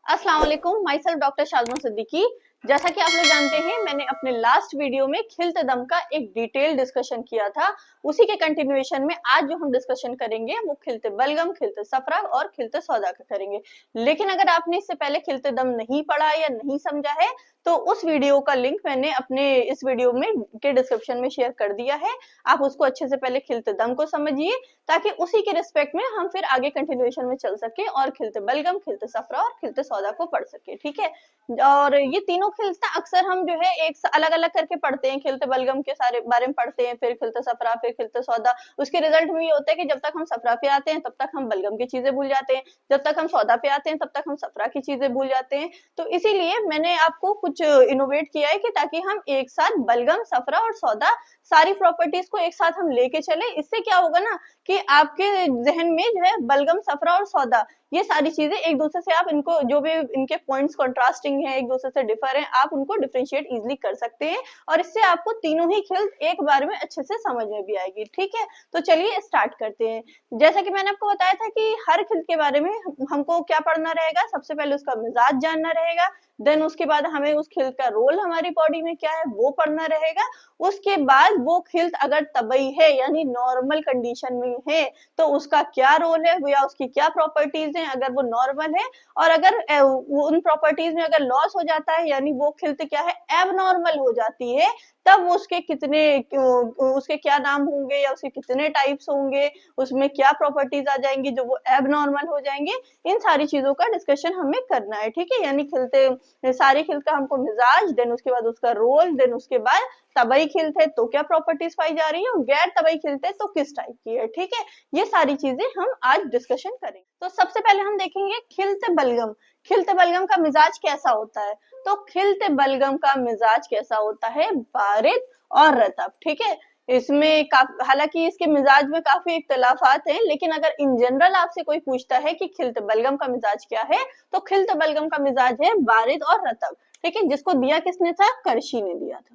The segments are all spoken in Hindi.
अस्सलाम वालेकुम, my self doctor Shazma Siddiqui. जैसा कि आप लोग जानते हैं, मैंने अपने लास्ट वीडियो में खिल्त दम का एक डिटेल डिस्कशन किया था। उसी के कंटिन्यूएशन में आज जो हम डिस्कशन करेंगे वो खिल्त बलगम, खिल्त सफरा और खिल्त सौदा का करेंगे। लेकिन अगर आपने इससे पहले खिल्त दम नहीं पढ़ा या नहीं समझा है तो उस वीडियो का लिंक मैंने अपने इस वीडियो में के डिस्क्रिप्शन में शेयर कर दिया है। आप उसको अच्छे से पहले खिल्त दम को समझिए ताकि उसी के रिस्पेक्ट में हम फिर आगे कंटिन्यूएशन में चल सके और खिल्त बलगम, खिल्त सफरा और खिल्त सौदा को पढ़ सके। ठीक है, और ये तीनों खिलता अक्सर हम जो है एक अलग अलग करके पढ़ते हैं। खिलते बलगम के सारे बारे में पढ़ते हैं, फिर खिलते सफरा, फिर खिलते सौदा। उसके रिजल्ट में ये होता है कि जब तक हम सफरा पे आते हैं तब तक हम बलगम की चीजें भूल जाते हैं, जब तक हम सौदा पे आते हैं तब तक हम सफरा की चीजें भूल जाते हैं। तो इसीलिए मैंने आपको कुछ इनोवेट किया है कि ताकि हम एक साथ बलगम, सफरा और सौदा सारी प्रॉपर्टीज को एक साथ हम लेके चले। इससे क्या होगा ना कि आपके जहन में जो है बलगम, सफरा और सौदा ये सारी चीजें एक दूसरे से, आप इनको जो भी इनके पॉइंट्स कंट्रास्टिंग है, एक दूसरे से डिफर है, आप उनको डिफरेंशिएट इजीली कर सकते हैं और इससे आपको तीनों ही खिल एक बार में अच्छे से समझ में भी आएगी। ठीक है, तो चलिए स्टार्ट करते हैं। जैसा कि मैंने आपको बताया था कि हर खिल के बारे में हमको क्या पढ़ना रहेगा। सबसे पहले उसका मिजाज जानना रहेगा, देन उसके बाद हमें उस खिल का रोल हमारी बॉडी में क्या है वो पढ़ना रहेगा। उसके बाद वो खिल्त अगर तबई है यानी नॉर्मल कंडीशन में है तो उसका क्या रोल है या उसकी क्या प्रॉपर्टीज हैं अगर वो नॉर्मल है, और अगर उन प्रॉपर्टीज में अगर लॉस हो जाता है यानी वो खिल्त क्या है एबनॉर्मल हो जाती है, तब उसके कितने उसके क्या नाम होंगे या उसके कितने टाइप्स होंगे, उसमें क्या प्रॉपर्टीज आ जाएंगी जो वो एबनॉर्मल हो जाएंगे। इन सारी चीजों का डिस्कशन हमें करना है। ठीक है, यानी खिलते सारी खिल का हमको मिजाज, देन उसके बाद उसका रोल, देन उसके बाद तबई खिलते तो क्या प्रॉपर्टीज पाई जा रही है और गैर तबई खिलते तो किस टाइप की है। ठीक है, ये सारी चीजें हम आज डिस्कशन करेंगे। तो सबसे पहले हम देखेंगे खिलते बलगम। खिलते बलगम का मिजाज कैसा होता है? तो खिलते बलगम का मिजाज कैसा होता है? बारिद और रतब। ठीक है, इसमें हालांकि इसके मिजाज में काफी इख्तलाफात हैं, लेकिन अगर इन जनरल आपसे कोई पूछता है कि खिलते बलगम का मिजाज क्या है तो खिलते बलगम का मिजाज है बारिद और रतब। ठीक है, जिसको दिया किसने था? करशी ने दिया था।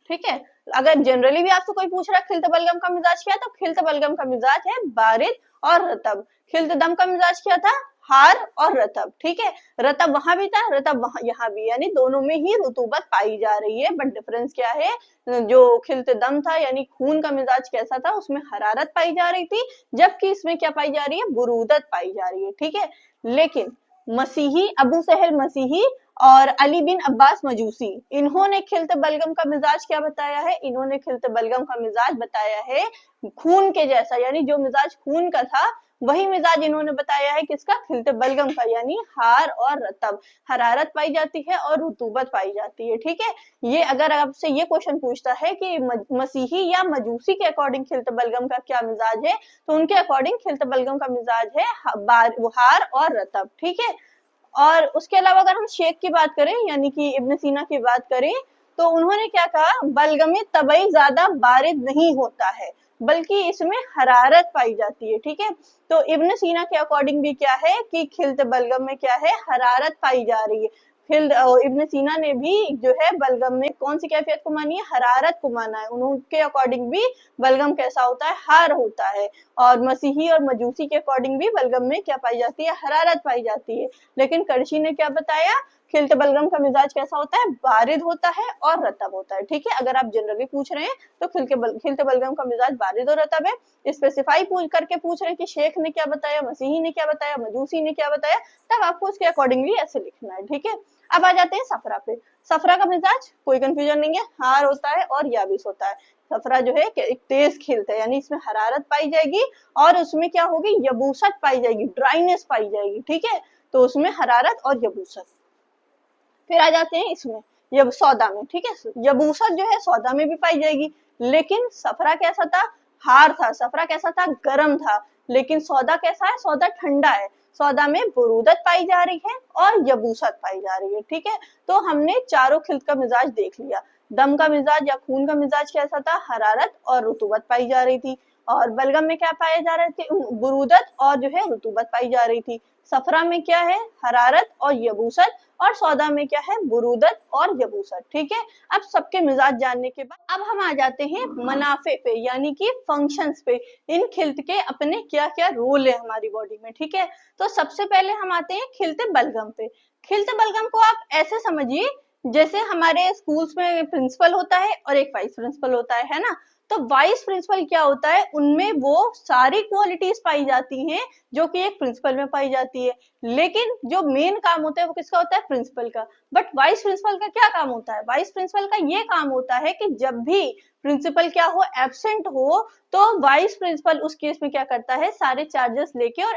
ठीक है, अगर जनरली भी आपसे कोई पूछ रहा है खिलते बलगम का मिजाज क्या है तो खिलते बलगम का मिजाज है बारिद और रतब। खिलते दम का मिजाज क्या था? हार और रतब। ठीक है, रतब वहां भी था, रतब वहां यहाँ भी, यानी दोनों में ही रुतूबत पाई जा रही है, बट डिफरेंस क्या है? जो खिलते दम था यानी खून का मिजाज कैसा था, उसमें हरारत पाई जा रही थी, जबकि इसमें क्या पाई जा रही है? बुरूदत पाई जा रही है। ठीक है, लेकिन मसीही अबू सहल मसीही और अली बिन अब्बास मजूसी, इन्होंने खिलते बलगम का मिजाज क्या बताया है? इन्होंने खिलते बलगम का मिजाज बताया है खून के जैसा, यानी जो मिजाज खून का था वही मिजाज इन्होंने बताया है किसका? खिलते बलगम का, यानी हार और रतब, हरारत पाई जाती है और रुतूबत पाई जाती है। ठीक है, ये अगर आपसे ये क्वेश्चन पूछता है कि मसीही या मजूसी के अकॉर्डिंग खिलते बलगम का क्या मिजाज है, तो उनके अकॉर्डिंग खिलते बलगम का मिजाज है हार और रतब। ठीक है, और उसके अलावा अगर हम शेख की बात करें यानी कि इब्न सीना की बात करें तो उन्होंने क्या कहा? बलगम तबई ज्यादा बारिद नहीं होता है बल्कि इसमें हरारत पाई जाती है। ठीक है, तो इब्न सीना के अकॉर्डिंग भी क्या है कि खिलते बलगम में क्या है? हरारत पाई जा रही है। इब्न सीना ने भी जो है बलगम में कौन सी कैफियत को मानी है? हरारत को माना है। उनके अकॉर्डिंग भी बलगम कैसा होता है? हार होता है। और मसीही और मजूसी के अकॉर्डिंग भी बलगम में क्या पाई जाती है? हरारत पाई जाती है। लेकिन करशी ने क्या बताया? खिलते बलगम का मिजाज कैसा होता है? बारिद होता है और रतब होता है। ठीक है, अगर आप जनरली पूछ रहे हैं तो खिलते बलगम का मिजाज बारिद और रतब है। स्पेसिफाई करके पूछ रहे हैं कि शेख ने क्या बताया, मसीही ने क्या बताया, मजूसी ने क्या बताया, तब आपको उसके अकॉर्डिंगली ऐसे लिखना है। ठीक है, अब आ जाते हैं सफरा पे। सफरा का मिजाज कोई कंफ्यूजन नहीं है, हार होता है और याबिस होता है। सफरा जो है एक तेज खिलता है यानी इसमें हरारत पाई जाएगी और उसमें क्या होगी? यबूसत पाई जाएगी, ड्राइनेस पाई जाएगी। ठीक है, तो उसमें हरारत और यबूसत। फिर आ जाते हैं इसमें यब सौदा में। ठीक है, यबूसत जो है सौदा में भी पाई जाएगी, लेकिन सफरा कैसा था? हार था। सफरा कैसा था? गर्म था। लेकिन सौदा कैसा है? सौदा ठंडा है। सौदा में बुरूदत पाई जा रही है और यबूसत पाई जा रही है। ठीक है, तो हमने चारों खिल्त का मिजाज देख लिया। दम का मिजाज या खून का मिजाज कैसा था? हरारत और रुतूबत पाई जा रही थी। और बलगम में क्या पाया जा रहे थे? बुरूदत और जो है रुतूबत पाई जा रही थी। सफरा में क्या है? हरारत और यबूसत और सौदा में क्या है, बुरूदत और यबूसत। ठीक है, अब सबके मिजाज जानने के बाद अब हम आ जाते हैं मुनाफे पे, यानी कि फंक्शंस पे। इन खिल्त के अपने क्या क्या रोल है हमारी बॉडी में। ठीक है, तो सबसे पहले हम आते हैं खिलते बलगम पे। खिलते बलगम को आप ऐसे समझिए जैसे हमारे स्कूल्स में प्रिंसिपल होता है और एक वाइस प्रिंसिपल होता है ना। तो वाइस प्रिंसिपल क्या होता है, उनमें वो सारी क्वालिटीज पाई जाती हैं जो कि एक प्रिंसिपल में पाई जाती है, लेकिन जो मेन काम होता है वो किसका होता है, प्रिंसिपल का। बट वाइस प्रिंसिपल का क्या काम होता है, वाइस प्रिंसिपल का ये काम होता है कि जब भी प्रिंसिपल क्या हो, एब्सेंट हो, तो वाइस प्रिंसिपल उस केस में क्या करता है, सारे चार्जेस लेके और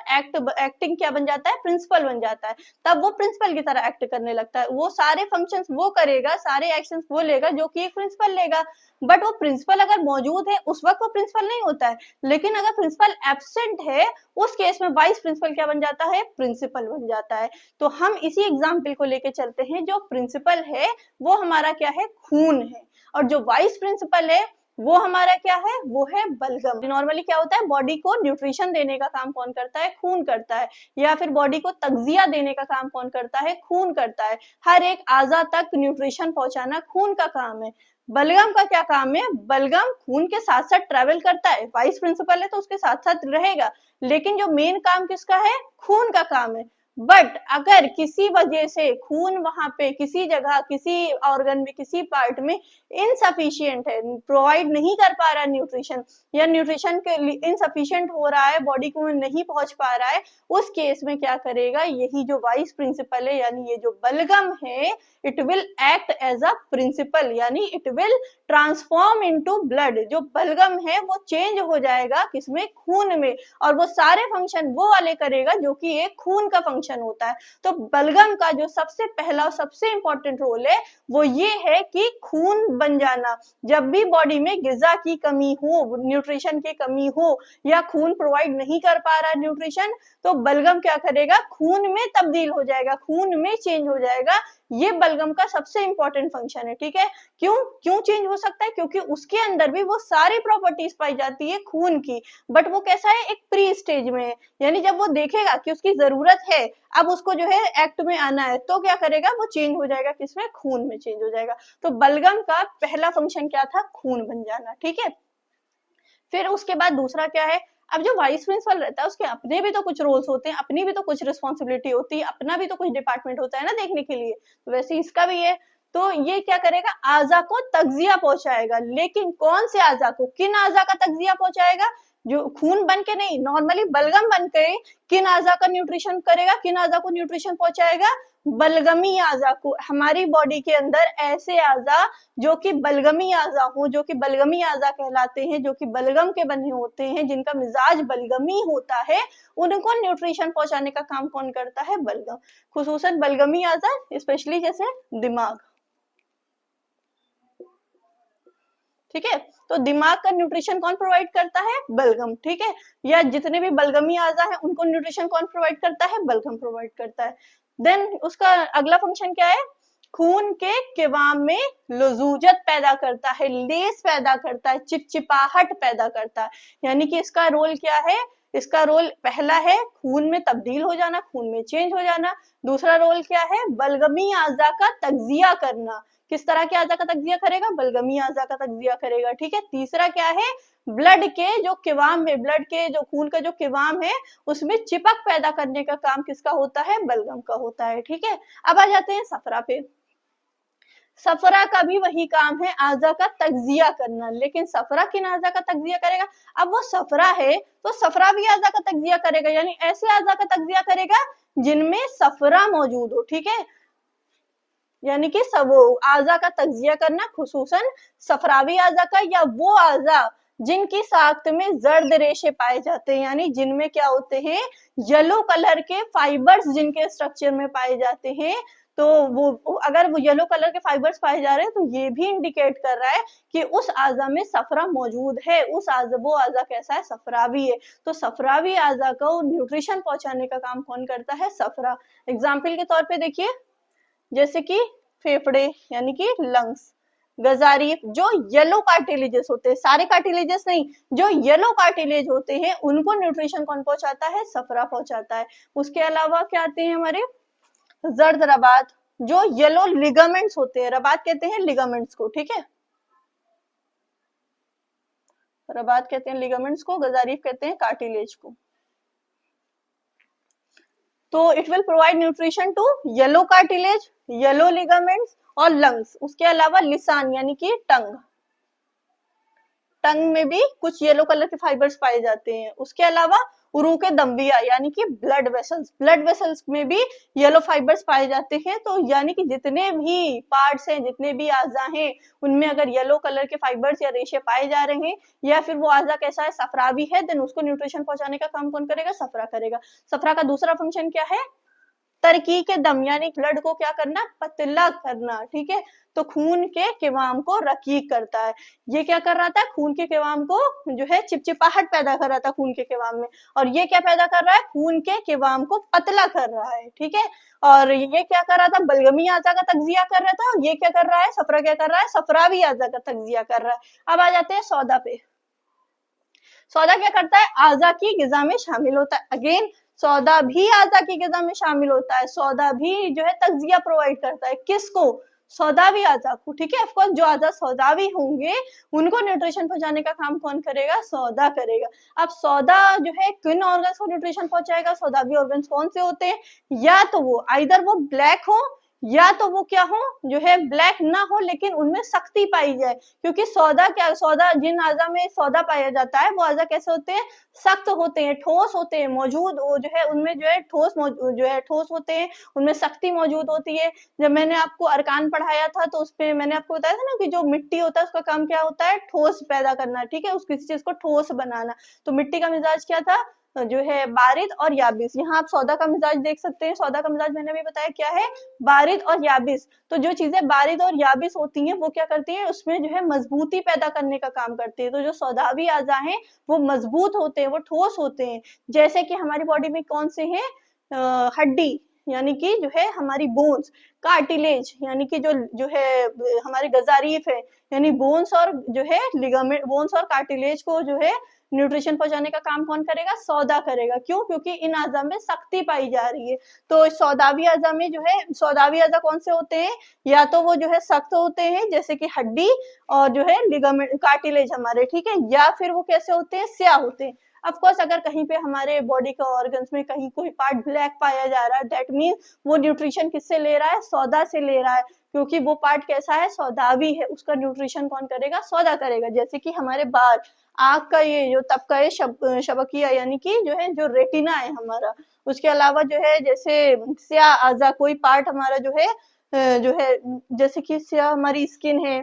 एक्टिंग क्या बन जाता है, प्रिंसिपल बन जाता है। तब वो प्रिंसिपल की तरह एक्ट करने लगता है, वो सारे फंक्शंस वो करेगा, सारे एक्शंस वो लेगा जो कि एक प्रिंसिपल लेगा। बट वो प्रिंसिपल अगर मौजूद है उस वक्त वो प्रिंसिपल नहीं होता है, लेकिन अगर प्रिंसिपल एब्सेंट है उस केस में वाइस प्रिंसिपल क्या बन जाता है, प्रिंसिपल बन जाता है। तो हम इसी एग्जाम्पल को लेके चलते हैं, जो प्रिंसिपल है वो हमारा क्या है, खून है, और जो वाइस प्रिंसिपल है वो हमारा क्या है, वो है बलगम। नॉर्मली क्या होता है, बॉडी को न्यूट्रिशन देने का काम कौन करता है, खून करता है, या फिर बॉडी को तगजिया देने का काम कौन करता है, खून करता है। हर एक आजा तक न्यूट्रिशन पहुंचाना खून का काम है। बलगम का क्या काम है, बलगम खून के साथ साथ ट्रेवल करता है, वाइस प्रिंसिपल है तो उसके साथ साथ रहेगा, लेकिन जो मेन काम किसका है, खून का काम है। बट अगर किसी वजह से खून वहां पे किसी जगह, किसी ऑर्गन में, किसी पार्ट में इनसफिशियंट है, प्रोवाइड नहीं कर पा रहा है न्यूट्रिशन, या न्यूट्रिशन के लिए इनसफिशियंट हो रहा है, बॉडी को नहीं पहुंच पा रहा है, उस केस में क्या करेगा, यही जो वाइस प्रिंसिपल है, यानी ये जो बलगम है, it will act as a principle, यानी it will transform into blood. जो बलगम है वो चेंज हो जाएगा किसमें, खून में, और वो सारे फंक्शन वो वाले करेगा जो कि एक खून का फंक्शन होता है। तो बलगम का जो सबसे पहला और सबसे इंपॉर्टेंट रोल है वो ये है कि खून बन जाना। जब भी बॉडी में गिजा की कमी हो, न्यूट्रिशन की कमी हो, या खून प्रोवाइड नहीं कर पा रहा न्यूट्रिशन, तो बलगम क्या करेगा, खून में तब्दील हो जाएगा, खून में चेंज हो जाएगा। ये बलगम का सबसे इंपॉर्टेंट फंक्शन है। ठीक है, क्यों क्यों चेंज हो सकता है, क्योंकि उसके अंदर भी वो सारी प्रॉपर्टीज पाई जाती है खून की, बट वो कैसा है, एक प्री स्टेज में है, यानी जब वो देखेगा कि उसकी जरूरत है, अब उसको जो है एक्ट में आना है, तो क्या करेगा, वो चेंज हो जाएगा किसमें, खून में चेंज हो जाएगा। तो बलगम का पहला फंक्शन क्या था, खून बन जाना। ठीक है, फिर उसके बाद दूसरा क्या है, अब जो वाइस प्रिंसिपल रहता है उसके अपने भी तो कुछ रोल्स होते हैं, अपनी भी तो कुछ रिस्पॉन्सिबिलिटी होती है, अपना भी तो कुछ डिपार्टमेंट होता है ना देखने के लिए, तो वैसे इसका भी है। तो ये क्या करेगा, आजा को तगजिया पहुंचाएगा, लेकिन कौन से आजा को, किन आजा का तगजिया पहुंचाएगा, जो खून बन के नहीं, नॉर्मली बलगम बन के किन आजा का न्यूट्रिशन करेगा, किन आजा को न्यूट्रिशन पहुंचाएगा, बलगमी आजा को। हमारी बॉडी के अंदर ऐसे आजा जो कि बलगमी आजा हो, जो कि बलगमी आजा कहलाते हैं, जो कि बलगम के बने होते हैं, जिनका मिजाज बलगमी होता है, उनको न्यूट्रिशन पहुंचाने का काम कौन करता है, बलगम। खुसूसन बलगमी आजा, स्पेशली जैसे दिमाग। ठीक है, तो दिमाग का न्यूट्रिशन कौन प्रोवाइड करता है, बलगम। ठीक है, या जितने भी बलगमी आजा है उनको न्यूट्रिशन कौन प्रोवाइड करता है, बलगम प्रोवाइड करता है। देन उसका अगला फंक्शन क्या है, खून के किवाम में लजूजत पैदा करता है, लेस पैदा करता है, चिपचिपाहट पैदा करता है। यानी कि इसका रोल क्या है, इसका रोल पहला है खून में तब्दील हो जाना, खून में चेंज हो जाना। दूसरा रोल क्या है, बलगमी आजा का तगजिया करना। किस तरह के आजा का तगजिया करेगा, बलगमी आजा का तगजिया करेगा। ठीक है, तीसरा क्या है, ब्लड के जो किवाम है, ब्लड के जो खून का जो किवाम है उसमें चिपक पैदा करने का काम किसका होता है, बलगम का होता है। ठीक है, अब आ जाते हैं सफरा पे। सफरा का भी वही काम है, आजा का तगजिया करना, लेकिन सफरा किन आजा का तगजिया करेगा, अब वो सफरा है तो सफरा भी आजा का तगजिया करेगा, यानी ऐसे आजा का तगजिया करेगा जिनमें सफरा मौजूद हो। ठीक है, यानी कि सब आजा का तगजिया करना खुसूसन सफरावी आजा का, या वो आजा जिनकी साख्त में जर्द रेशे पाए जाते हैं, यानी जिनमें क्या होते हैं, येलो कलर के फाइबर्स जिनके स्ट्रक्चर में पाए जाते हैं। तो वो अगर वो येलो कलर के फाइबर्स पाए जा रहे हैं तो ये भी इंडिकेट कर रहा है कि उस आजा में सफरा मौजूद है, उस आजा, वो आजा कैसा है, सफरावी है। तो सफरावी आजा को न्यूट्रिशन पहुंचाने का काम कौन करता है, सफरा। एग्जाम्पल के तौर पे देखिए, जैसे कि फेफड़े यानी कि लंग्स, गजारी, जो येलो कार्टिलेजेस होते हैं, सारे कार्टिलेजेस नहीं, जो येलो कार्टिलेज होते हैं उनको न्यूट्रिशन कौन पहुंचाता है, सफरा पहुंचाता है। उसके अलावा क्या आते हैं हमारे, जर्द रबात, जो येलो लिगामेंट्स होते हैं, रबात कहते हैं लिगामेंट्स को, ठीक है, रबात कहते हैं लिगामेंट्स को, गजारीफ कहते हैं कार्टिलेज को। तो it will provide nutrition to yellow cartilage, yellow ligaments और लंग्स। उसके अलावा लिसान यानी कि टंग, टंग में भी कुछ येलो कलर के फाइबर्स पाए जाते हैं। उसके अलावा उरूके दम्बिया यानी कि ब्लड वेसल्स, ब्लड वेसल्स में भी येलो फाइबर्स पाए जाते हैं। तो यानी कि जितने भी पार्ट्स हैं, जितने भी आजा हैं, उनमें अगर येलो कलर के फाइबर्स या रेशे पाए जा रहे हैं, या फिर वो आजा कैसा है, सफरावी है, देन उसको न्यूट्रिशन पहुंचाने का काम कौन करेगा, सफरा करेगा। सफरा का दूसरा फंक्शन क्या है, तरकी के दम यानी ब्लड को क्या करना, पतला करना, ठीक है। तो खून के किवाम को रकीक करता है। ये क्या कर रहा था, खून के किवाम को जो है चिपचिपाहट पैदा कर रहा था खून के किवाम में, और ये क्या पैदा कर रहा है, खून के किवाम को पतला कर रहा है, ठीक है। और ये क्या कर रहा था, बलगमी आजा का तज्जिया कर रहा था, और ये क्या कर रहा है, सफरा क्या कर रहा है, सफरावी आजा का तज्जिया कर रहा है। अब आ जाते हैं सौदा पे। सौदा क्या करता है, आजा की गिजा में शामिल होता है। अगेन सौदा भी आजा की गिजा में शामिल होता है। सौदा भी जो है तज्जिया प्रोवाइड करता है, किसको, सौदावी आजा को, ठीक है। ऑफकोर्स जो आजा सौदावी होंगे उनको न्यूट्रिशन पहुंचाने का काम कौन करेगा, सौदा करेगा। अब सौदा जो है किन ऑर्गन्स को न्यूट्रिशन पहुंचाएगा, सौदावी ऑर्गन्स कौन से होते हैं, या तो वो आइदर वो ब्लैक हो, या तो वो क्या हो, जो है ब्लैक ना हो लेकिन उनमें सख्ती पाई जाए। क्योंकि सौदा क्या, सौदा जिन आजा में सौदा पाया जाता है वो आजा कैसे होते हैं, सख्त होते हैं, ठोस होते हैं, मौजूद जो है उनमें जो है ठोस जो है ठोस होते हैं, उनमें सख्ती मौजूद होती है। जब मैंने आपको अरकान पढ़ाया था तो उसपे मैंने आपको बताया था ना कि जो मिट्टी होता है उसका काम क्या होता है, ठोस पैदा करना, ठीक है, उस किसी चीज को ठोस बनाना। तो मिट्टी का मिजाज क्या था, जो है बारिद और याबिस। यहाँ आप सौदा का मिजाज देख सकते हैं। सौदा का मिजाज मैंने भी बताया क्या है, बारिद और याबिस। तो जो चीजें बारिद और याबिस होती हैं वो क्या करती है, उसमें जो है मजबूती पैदा करने का काम करती है। तो जो सौदावी आजा हैं वो मजबूत होते हैं, वो ठोस होते हैं। जैसे कि हमारी बॉडी में कौन से हैं, हड्डी यानी कि जो है हमारी बोन्स, कार्टिलेज यानी कि जो है हमारे गजारीफ है, यानी बोन्स और जो है लिगामेंट, बोन्स और कार्टिलेज को जो है न्यूट्रिशन पहुंचाने का काम कौन करेगा, सौदा करेगा। क्यों, क्योंकि इन आजा में सख्ती पाई जा रही है। तो सौदावी आजा में जो है, सौदावी आजा कौन से होते हैं, या तो वो जो है सख्त होते हैं जैसे कि हड्डी और जो है लिगामेंट कार्टिलेज हमारे, ठीक है, या फिर वो कैसे होते हैं, स्याह होते हैं। ऑफ कोर्स अगर कहीं पे हमारे बॉडी के ऑर्गन्स में कहीं कोई पार्ट ब्लैक पाया जा रहा है, दैट मीन्स वो न्यूट्रिशन किससे ले रहा है, सौदा से ले रहा है। क्योंकि वो पार्ट कैसा है, सौदावी है, उसका न्यूट्रिशन कौन करेगा, सौदा करेगा। जैसे कि हमारे बाल, आंख का ये जो तबका है शबकिया यानी कि जो है जो रेटिना है हमारा, उसके अलावा जो है जैसे स्याह आजा कोई पार्ट हमारा जो है जो है जैसे कि स्याह हमारी स्किन है,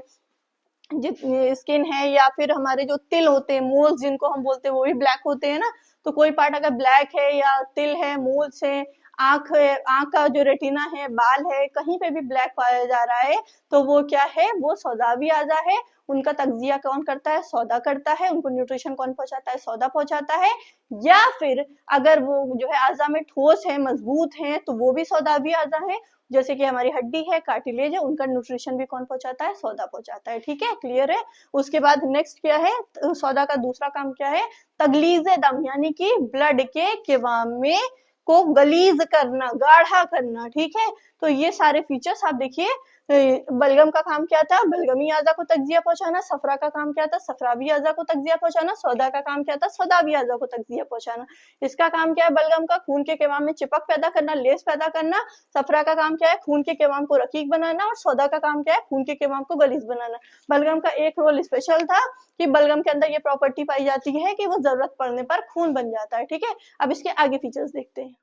स्किन है, या फिर हमारे जो तिल होते हैं, मोल्स जिनको हम बोलते हैं, वो भी ब्लैक होते हैं ना। तो कोई पार्ट अगर ब्लैक है या तिल है, मोल्स है, आंख है, आंख का जो रेटिना है, बाल है, कहीं पे भी ब्लैक पाया जा रहा है तो वो क्या है, वो सौदावी आजा है। उनका तज्जिया कौन करता है, सौदा करता है। उनको न्यूट्रिशन कौन पहुंचाता है, सौदा पहुंचाता है। या फिर अगर वो जो है आजा में ठोस है, मजबूत है, तो वो भी सौदावी आजा है। जैसे कि हमारी हड्डी है, कार्टिलेज है, उनका न्यूट्रिशन भी कौन पहुंचाता है, सौदा पहुंचाता है, ठीक है, क्लियर है। उसके बाद नेक्स्ट क्या है, सौदा का दूसरा काम क्या है, तगलीज़े दम यानी कि ब्लड के किवाम में को गलीज करना, गाढ़ा करना, ठीक है। तो ये सारे फीचर्स आप देखिए। बलगम का काम क्या था, बलगमी आजा को तज्जिया पहुंचाना। सफरा का काम क्या था, सफरावी आजा को तज्जिया पहुंचाना। सौदा का काम क्या था, सौदावी आजा को तज्जिया पहुंचाना। इसका काम क्या है, बलगम का खून के किवाम में चिपक पैदा करना, लेस पैदा करना। सफरा का काम क्या है, खून के किवाम को रकीक बनाना। और सौदा का काम क्या है, खून के किवाम को गलीज बनाना। बलगम का एक रोल स्पेशल था कि बलगम के अंदर ये प्रॉपर्टी पाई जाती है कि वो जरूरत पड़ने पर खून बन जाता है, ठीक है। अब इसके आगे फीचर्स देखते हैं।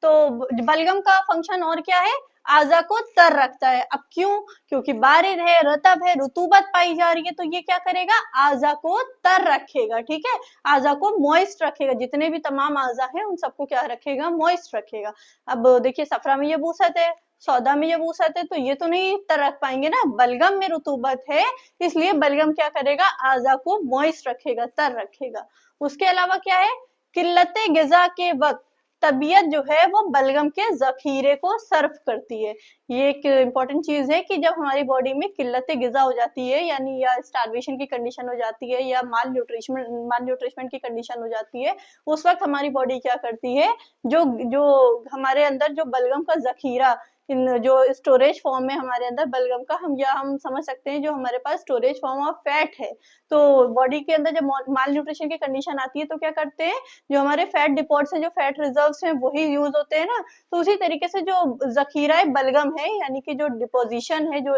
तो बलगम का फंक्शन और क्या है, आजा को तर रखता है। अब क्यों, क्योंकि बारिद है, रतब है, रुतूबत पाई जा रही है, तो ये क्या करेगा, आजा को तर रखेगा, ठीक है, आजा को मॉइस्ट रखेगा। जितने भी तमाम आजा है उन सबको क्या रखेगा, मॉइस्ट रखेगा। अब देखिए सफरा में ये वूसत है, सौदा में ये वूसत है, तो ये तो नहीं तर रख पाएंगे ना। बलगम में रुतूबत है, इसलिए बलगम क्या करेगा, आजा को मॉइस्ट रखेगा, तर रखेगा। उसके अलावा क्या है, किल्लते गिजा के वक्त तबीयत जो है वो बलगम के जखीरे को सर्व करती है। ये एक इम्पोर्टेंट चीज है कि जब हमारी बॉडी में किल्लत गिजा हो जाती है, यानी या स्टार्वेशन की कंडीशन हो जाती है, या माल न्यूट्रिशमेंट की कंडीशन हो जाती है, उस वक्त हमारी बॉडी क्या करती है, जो जो हमारे अंदर जो बलगम का जखीरा इन जो स्टोरेज फॉर्म में हमारे अंदर बलगम का, हम समझ सकते हैं जो हमारे पास स्टोरेज फॉर्म ऑफ फैट है। तो बॉडी के अंदर जब माल न्यूट्रिशन की कंडीशन आती है तो क्या करते हैं, जो हमारे फैट डिपॉजिट्स हैं, जो फैट रिजर्व्स हैं, वही यूज होते हैं ना। तो उसी तरीके से जो जखीरा बलगम है, यानी कि जो डिपोजिशन है, जो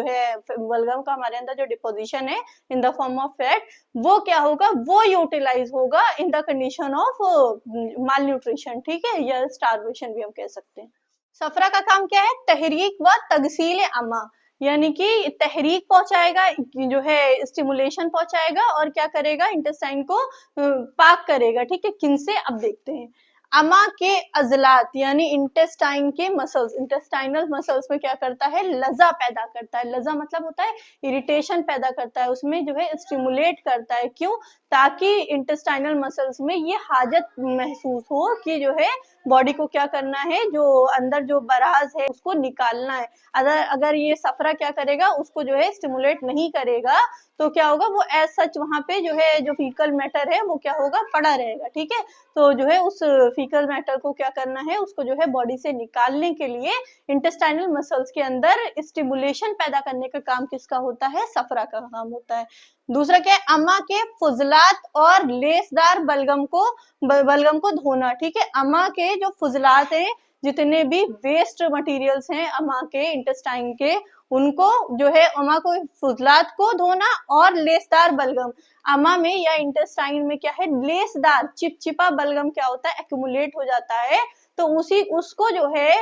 है बलगम का हमारे अंदर जो डिपोजिशन है in the form of fat, वो क्या होगा, वो यूटिलाइज होगा in the condition of mall nutrition, ठीक है, या स्टारवेशन भी हम कह सकते हैं। सफरा का काम क्या है, तहरीक व तगसील अमा, यानी कि तहरीक पहुंचाएगा, जो है स्टिमुलेशन पहुंचाएगा, और क्या करेगा, इंटेस्टाइन को पाक करेगा, ठीक है। किनसे, अब देखते हैं। अमा के अजलात यानी इंटेस्टाइन के मसल्स, इंटेस्टाइनल मसल्स में क्या करता है, लजा पैदा करता है। लजा मतलब होता है इरिटेशन पैदा करता है, उसमें जो है स्टिमुलेट करता है। क्यों, ताकि इंटेस्टाइनल मसल्स में ये हाजत महसूस हो कि जो है बॉडी को क्या करना है, जो अंदर जो बराज है उसको निकालना है। अगर ये सफरा क्या करेगा, उसको जो है स्टिमुलेट नहीं करेगा, तो क्या होगा, वो एज सच वहां पे जो है जो फीकल मैटर है वो क्या होगा, पड़ा रहेगा, ठीक है। तो जो है उस फीकल मैटर को क्या करना है, उसको जो है बॉडी से निकालने के लिए इंटेस्टाइनल मसल्स के अंदर स्टिमुलेशन पैदा करने का काम किसका होता है, सफरा का काम होता है। दूसरा क्या है, अमा के फुजलात और लेसदार बलगम को धोना, ठीक है। अमा के जो फुजलात हैं, जितने भी वेस्ट मटेरियल्स हैं अमा के इंटेस्टाइन के, उनको जो है अमा को फुजलात को धोना, और लेसदार बलगम, अमा में या इंटेस्टाइन में क्या है, लेसदार चिपचिपा बलगम क्या होता है, एक्यूमुलेट हो जाता है। तो उसको जो है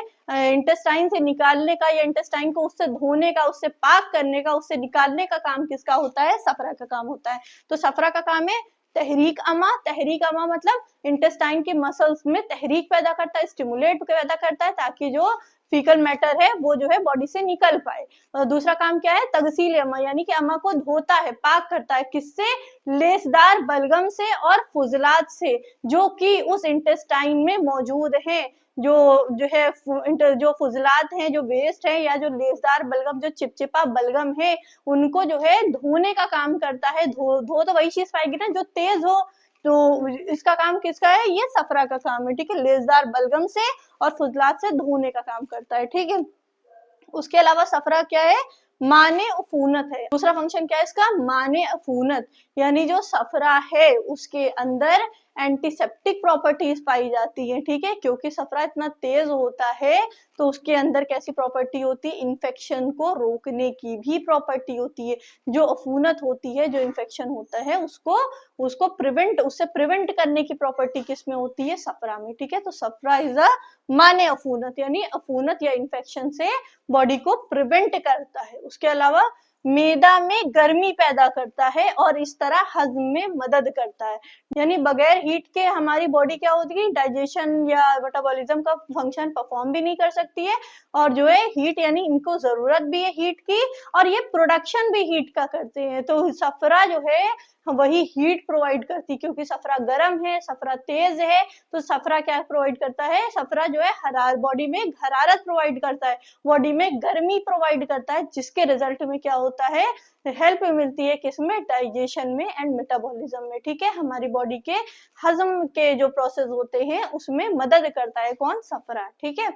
इंटेस्टाइन से निकालने का, या इंटेस्टाइन को उससे धोने का, उससे पाक करने का, उससे निकालने का काम किसका होता है, सफरा का काम होता है। तो सफरा का काम है तहरीक अमा मतलब इंटेस्टाइन के मसल्स में तहरीक पैदा करता है, स्टिमुलेट पैदा करता है, ताकि जो फीकल मैटर है वो जो है बॉडी से निकल पाए। और दूसरा काम क्या है, तगसील अमा, यानी कि अमा को धोता है, पाक करता है, किससे, लेसदार बलगम से और फुजलात से, जो कि उस इंटेस्टाइन में मौजूद हैं। जो है जो फुजलात हैं, जो वेस्ट है, या जो लेसदार बलगम, जो चिपचिपा बलगम है, उनको जो है धोने का काम करता है। धो तो वही चीज पाएगी ना जो तेज हो, तो इसका काम किसका है, ये सफरा का काम है, ठीक है। लेसदार बलगम से और फुजलात से धोने का काम करता है, ठीक है। उसके अलावा सफरा क्या है, माने अफूनत है। दूसरा फंक्शन क्या है इसका, माने अफूनत, यानी जो सफरा है उसके अंदर एंटीसेप्टिक प्रॉपर्टीज पाई जाती है, ठीक है। क्योंकि सफरा इतना तेज होता है तो उसके अंदर कैसी प्रॉपर्टी होती है, इन्फेक्शन को रोकने की भी प्रॉपर्टी होती है। जो अफूनत होती है, जो इन्फेक्शन होता है, उससे प्रिवेंट करने की प्रॉपर्टी किसमें होती है, सफरा में, ठीक है। तो सफरा इज अ माने अफूनत, यानी अफूनत या इन्फेक्शन से बॉडी को प्रिवेंट करता है। उसके अलावा मैदा में गर्मी पैदा करता है और इस तरह हजम में मदद करता है। यानी बगैर हीट के हमारी बॉडी क्या होती है, डाइजेशन या मेटाबॉलिज्म का फंक्शन परफॉर्म भी नहीं कर सकती है, और जो है हीट, यानी इनको जरूरत भी है हीट की, और ये प्रोडक्शन भी हीट का करते हैं। तो सफरा जो है वही हीट प्रोवाइड करती, क्योंकि सफरा गर्म है, सफरा तेज है, तो सफरा क्या प्रोवाइड करता है, सफरा जो है बॉडी में हरारत प्रोवाइड करता है, बॉडी में गर्मी प्रोवाइड करता है, जिसके रिजल्ट में क्या होता है, हेल्प मिलती है किसमें, डाइजेशन में एंड मेटाबॉलिज्म में, ठीक है। हमारी बॉडी के हजम के जो प्रोसेस होते हैं उसमें मदद करता है कौन, सफरा, ठीक है।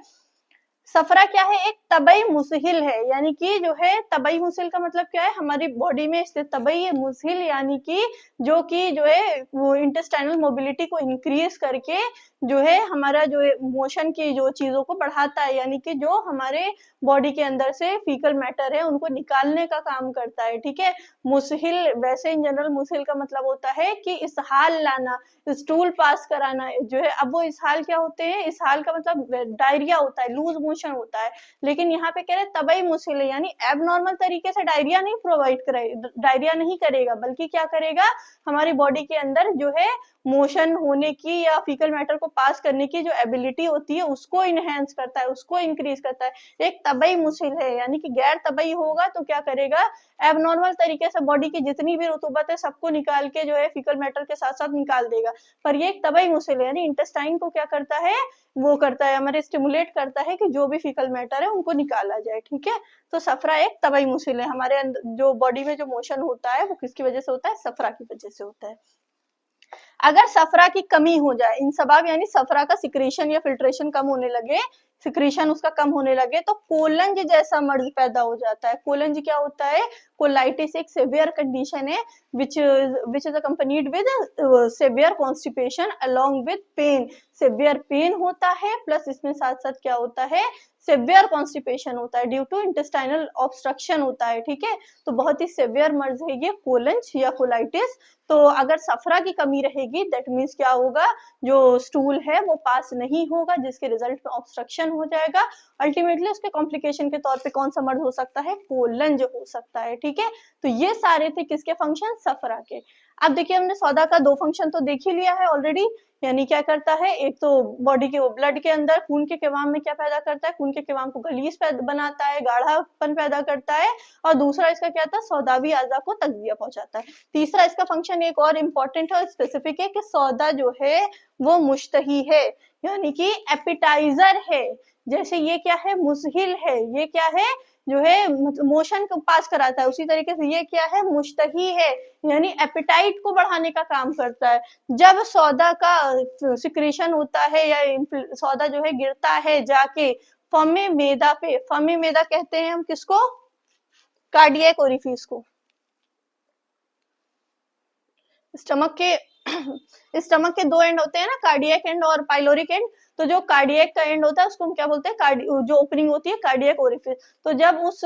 सफरा क्या है, एक तबई मुसहिल है, यानी कि जो है तबई मुसहिल का मतलब क्या है, हमारी बॉडी में स्थित तबई मुसहिल, यानी कि जो है वो इंटेस्टाइनल मोबिलिटी को इंक्रीज करके जो है हमारा जो मोशन की जो चीजों को बढ़ाता है, यानी कि जो हमारे बॉडी के अंदर से फीकल मैटर है उनको निकालने का काम करता है, ठीक है। मुसहिल, वैसे इन जनरल मुसहिल का मतलब होता है कि इसहाल लाना, स्टूल पास कराना, जो है अब वो इसहाल क्या होते हैं, इसहाल का मतलब डायरिया होता है, लूज मोशन होता है, लेकिन यहाँ पे कह रहे तबई मुसहिल है, यानी एबनॉर्मल तरीके से डायरिया नहीं प्रोवाइड करेगा, डायरिया नहीं करेगा, बल्कि क्या करेगा, हमारी बॉडी के अंदर जो है मोशन होने की या फीकल मैटर को पास करने की जो एबिलिटी होती है उसको इनहेंस करता है, उसको इंक्रीज करता है। एक तबई मुसहिल है, यानी कि गैर तबई होगा तो क्या करेगा, एबनॉर्मल तरीके से बॉडी की जितनी भी रुतूबत है सबको निकाल के जो है फीकल मैटर के साथ साथ निकाल देगा। पर ये एक तबई मुसहिल है, यानी इंटेस्टाइन को क्या करता है, वो करता है हमारे स्टिमुलेट करता है कि जो भी फीकल मैटर है उनको निकाला जाए, ठीक है। तो सफरा एक तबई मुसहिल है, हमारे जो बॉडी में जो मोशन होता है वो किसकी वजह से होता है, सफरा की वजह से होता है। अगर सफरा की कमी हो जाए, इन सबब यानी सफरा का सिक्रेशन या फिल्ट्रेशन कम होने लगे, सिक्रीशन उसका कम होने लगे तो कोलंज जैसा मर्ज पैदा हो जाता है। कोलंज क्या होता है? कोलाइटिस एक सेवियर कंडीशन है which is accompanied with severe constipation along with pain। Severe pain होता है प्लस इसमें साथ साथ क्या होता है? सेवियर कॉन्स्टिपेशन होता है ड्यू टू इंटेस्टाइनल ऑब्स्ट्रक्शन होता है। ठीक है, तो बहुत ही सेवियर मर्ज है ये कोलंज या कोलाइटिस। तो अगर सफरा की कमी रहेगी दैट मीन्स क्या होगा? जो स्टूल है वो पास नहीं होगा, जिसके रिजल्ट में ऑब्स्ट्रक्शन हो जाएगा। अल्टीमेटली उसके कॉम्प्लिकेशन के तौर पे कौन सा मर्ज हो सकता है? कोलंज हो सकता है। ठीक है, तो ये सारे थे किसके फंक्शन? सफरा के। अब देखिए हमने सौदा का 2 फंक्शन तो देख ही लिया है ऑलरेडी, यानी क्या करता है? एक तो बॉडी के ब्लड के अंदर खून के केवाम में क्या पैदा करता है? खून के केवाम को गलीस बनाता है, गाढ़ापन पैदा करता है। और दूसरा इसका क्या था? सौदावी अज़ा को तगजिया पहुंचाता है। तीसरा इसका फंक्शन एक और इम्पोर्टेंट है, स्पेसिफिक है कि सौदा जो है वो मुश्तही है, यानी कि एपिटाइजर है। जैसे ये क्या है? मुसहिल है। ये क्या है? जो है मोशन को पास कराता है। उसी तरीके से ये क्या है? मुश्तही है, यानी एपिटाइट को बढ़ाने का काम करता है। जब सौदा का सिक्रीशन होता है या सौदा जो है गिरता है जाके फमे मेदा पे, फमे मेदा कहते हैं हम किसको? कार्डियक ओरिफिस को। स्टमक के 2 एंड होते हैं ना, कार्डियक एंड और पाइलोरिक एंड। तो जो कार्डियक का एंड होता है उसको हम क्या बोलते हैं? जो ओपनिंग होती है कार्डियक ओरिफिस। तो जब उस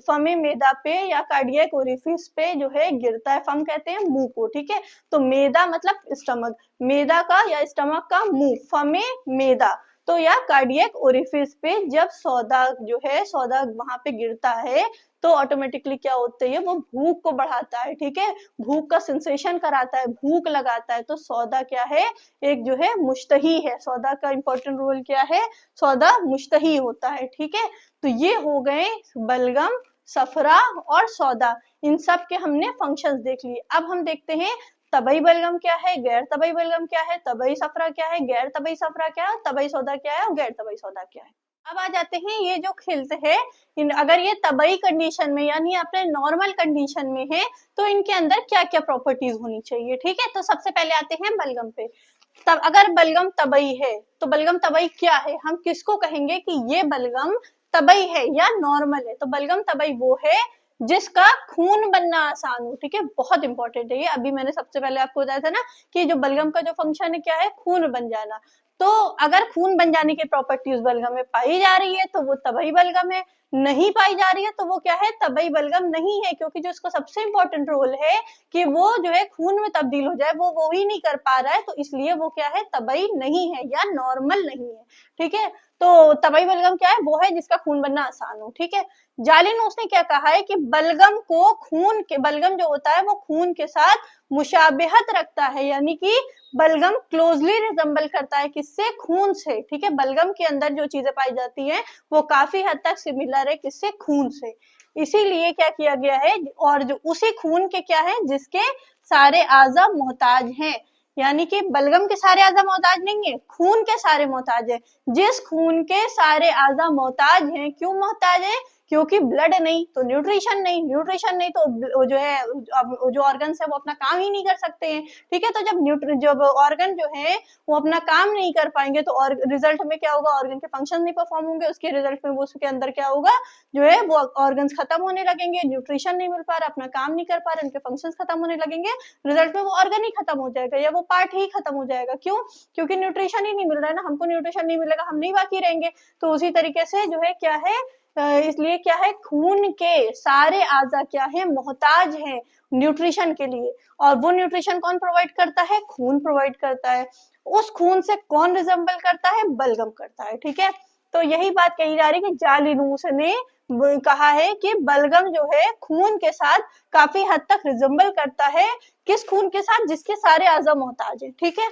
फमे मेदा पे या कार्डियक ओरिफिस पे जो है गिरता है, फम कहते हैं मुंह को। ठीक है, तो मेदा मतलब स्टमक, मेदा का या स्टमक का मुंह, फमे मेदा। तो या कार्डियक ओरिफिस पे जब सौदा जो है सौदा वहां पे गिरता है तो ऑटोमेटिकली क्या होते है? वो भूख को बढ़ाता है। ठीक है, भूख का सेंसेशन कराता है, भूख लगाता है। तो सौदा क्या है? एक जो है मुश्तही है। सौदा का इंपॉर्टेंट रोल क्या है? सौदा मुश्तही होता है। ठीक है, तो ये हो गए बलगम, सफरा और सौदा। इन सब के हमने फंक्शंस देख लिए। अब हम देखते हैं तबई बलगम क्या है, गैर तबई बलगम क्या है, तबई सफरा क्या है, गैर तबई सफरा क्या है, तबई सौदा क्या है और गैर तबई सौदा क्या है। अब आ जाते हैं ये जो खिल्त है, अगर ये तबई कंडीशन में यानी अपने नॉर्मल कंडीशन में है तो इनके अंदर क्या क्या प्रॉपर्टीज होनी चाहिए। ठीक है, तो सबसे पहले आते हैं बलगम पे। तब अगर बलगम तबई है तो बलगम तबई क्या है? हम किसको कहेंगे कि ये बलगम तबई है या नॉर्मल है? तो बलगम तबई वो है जिसका खून बनना आसान हो। ठीक है, बहुत इंपॉर्टेंट है ये। अभी मैंने सबसे पहले आपको बताया था ना कि जो बलगम का जो फंक्शन है क्या है? खून बन जाना। तो अगर खून बन जाने की प्रॉपर्टी उस बलगम में पाई जा रही है तो वो तबई बलगम है, नहीं पाई जा रही है तो वो क्या है? तबई बलगम नहीं है, क्योंकि जो इसको सबसे इंपॉर्टेंट रोल है कि वो जो है खून में तब्दील हो जाए वो ही नहीं कर पा रहा है, तो इसलिए वो क्या है? तबई नहीं है या नॉर्मल नहीं है। ठीक है, तो तबई बलगम क्या है? वो है जिसका खून बनना आसान हो। ठीक है, जालिनोस ने क्या कहा है कि बलगम को खून के, बलगम जो होता है वो खून के साथ मुशाबिहत रखता है, यानी कि बलगम क्लोजली रिजेंबल करता है किससे? खून से। ठीक है, बलगम के अंदर जो चीजें पाई जाती हैं वो काफी हद तक सिमिलर है किससे? खून से। इसीलिए क्या किया गया है, और जो उसी खून के क्या है? जिसके सारे आज़ा मोहताज हैं, यानी कि बलगम के सारे आज़ा मोहताज नहीं है, खून के सारे मोहताज है। जिस खून के सारे आज़ा मोहताज हैं, क्यों मोहताज है? क्योंकि ब्लड नहीं तो न्यूट्रिशन नहीं, न्यूट्रिशन नहीं तो जो है जो ऑर्गन्स है वो अपना काम ही नहीं कर सकते हैं। ठीक है, तो जब ऑर्गन जो है वो अपना काम नहीं कर पाएंगे तो और रिजल्ट में क्या होगा? ऑर्गन के फंक्शन नहीं परफॉर्म होंगे, उसके रिजल्ट में वो उसके अंदर क्या होगा? जो है वो ऑर्गन्स खत्म होने लगेंगे, न्यूट्रिशन नहीं मिल पा रहा, अपना काम नहीं कर पा रहे, उनके फंक्शंस खत्म होने लगेंगे, रिजल्ट में वो ऑर्गन ही खत्म हो जाएगा या वो पार्ट ही खत्म हो जाएगा। क्यों? क्योंकि न्यूट्रिशन ही नहीं मिल रहा है ना, हमको न्यूट्रिशन नहीं मिलेगा, हम नहीं बाकी रहेंगे। तो उसी तरीके से जो है क्या है, इसलिए क्या है? खून के सारे आज़ा क्या है? मोहताज हैं न्यूट्रिशन के लिए। और वो न्यूट्रिशन कौन प्रोवाइड करता है? खून प्रोवाइड करता है। उस खून से कौन रिजेंबल करता है? बलगम करता है। ठीक है, तो यही बात कही जा रही है कि जालिनूस ने कहा है कि बलगम जो है खून के साथ काफी हद तक रिजेंबल करता है। किस खून के साथ? जिसके सारे आज़ा मोहताज है। ठीक है,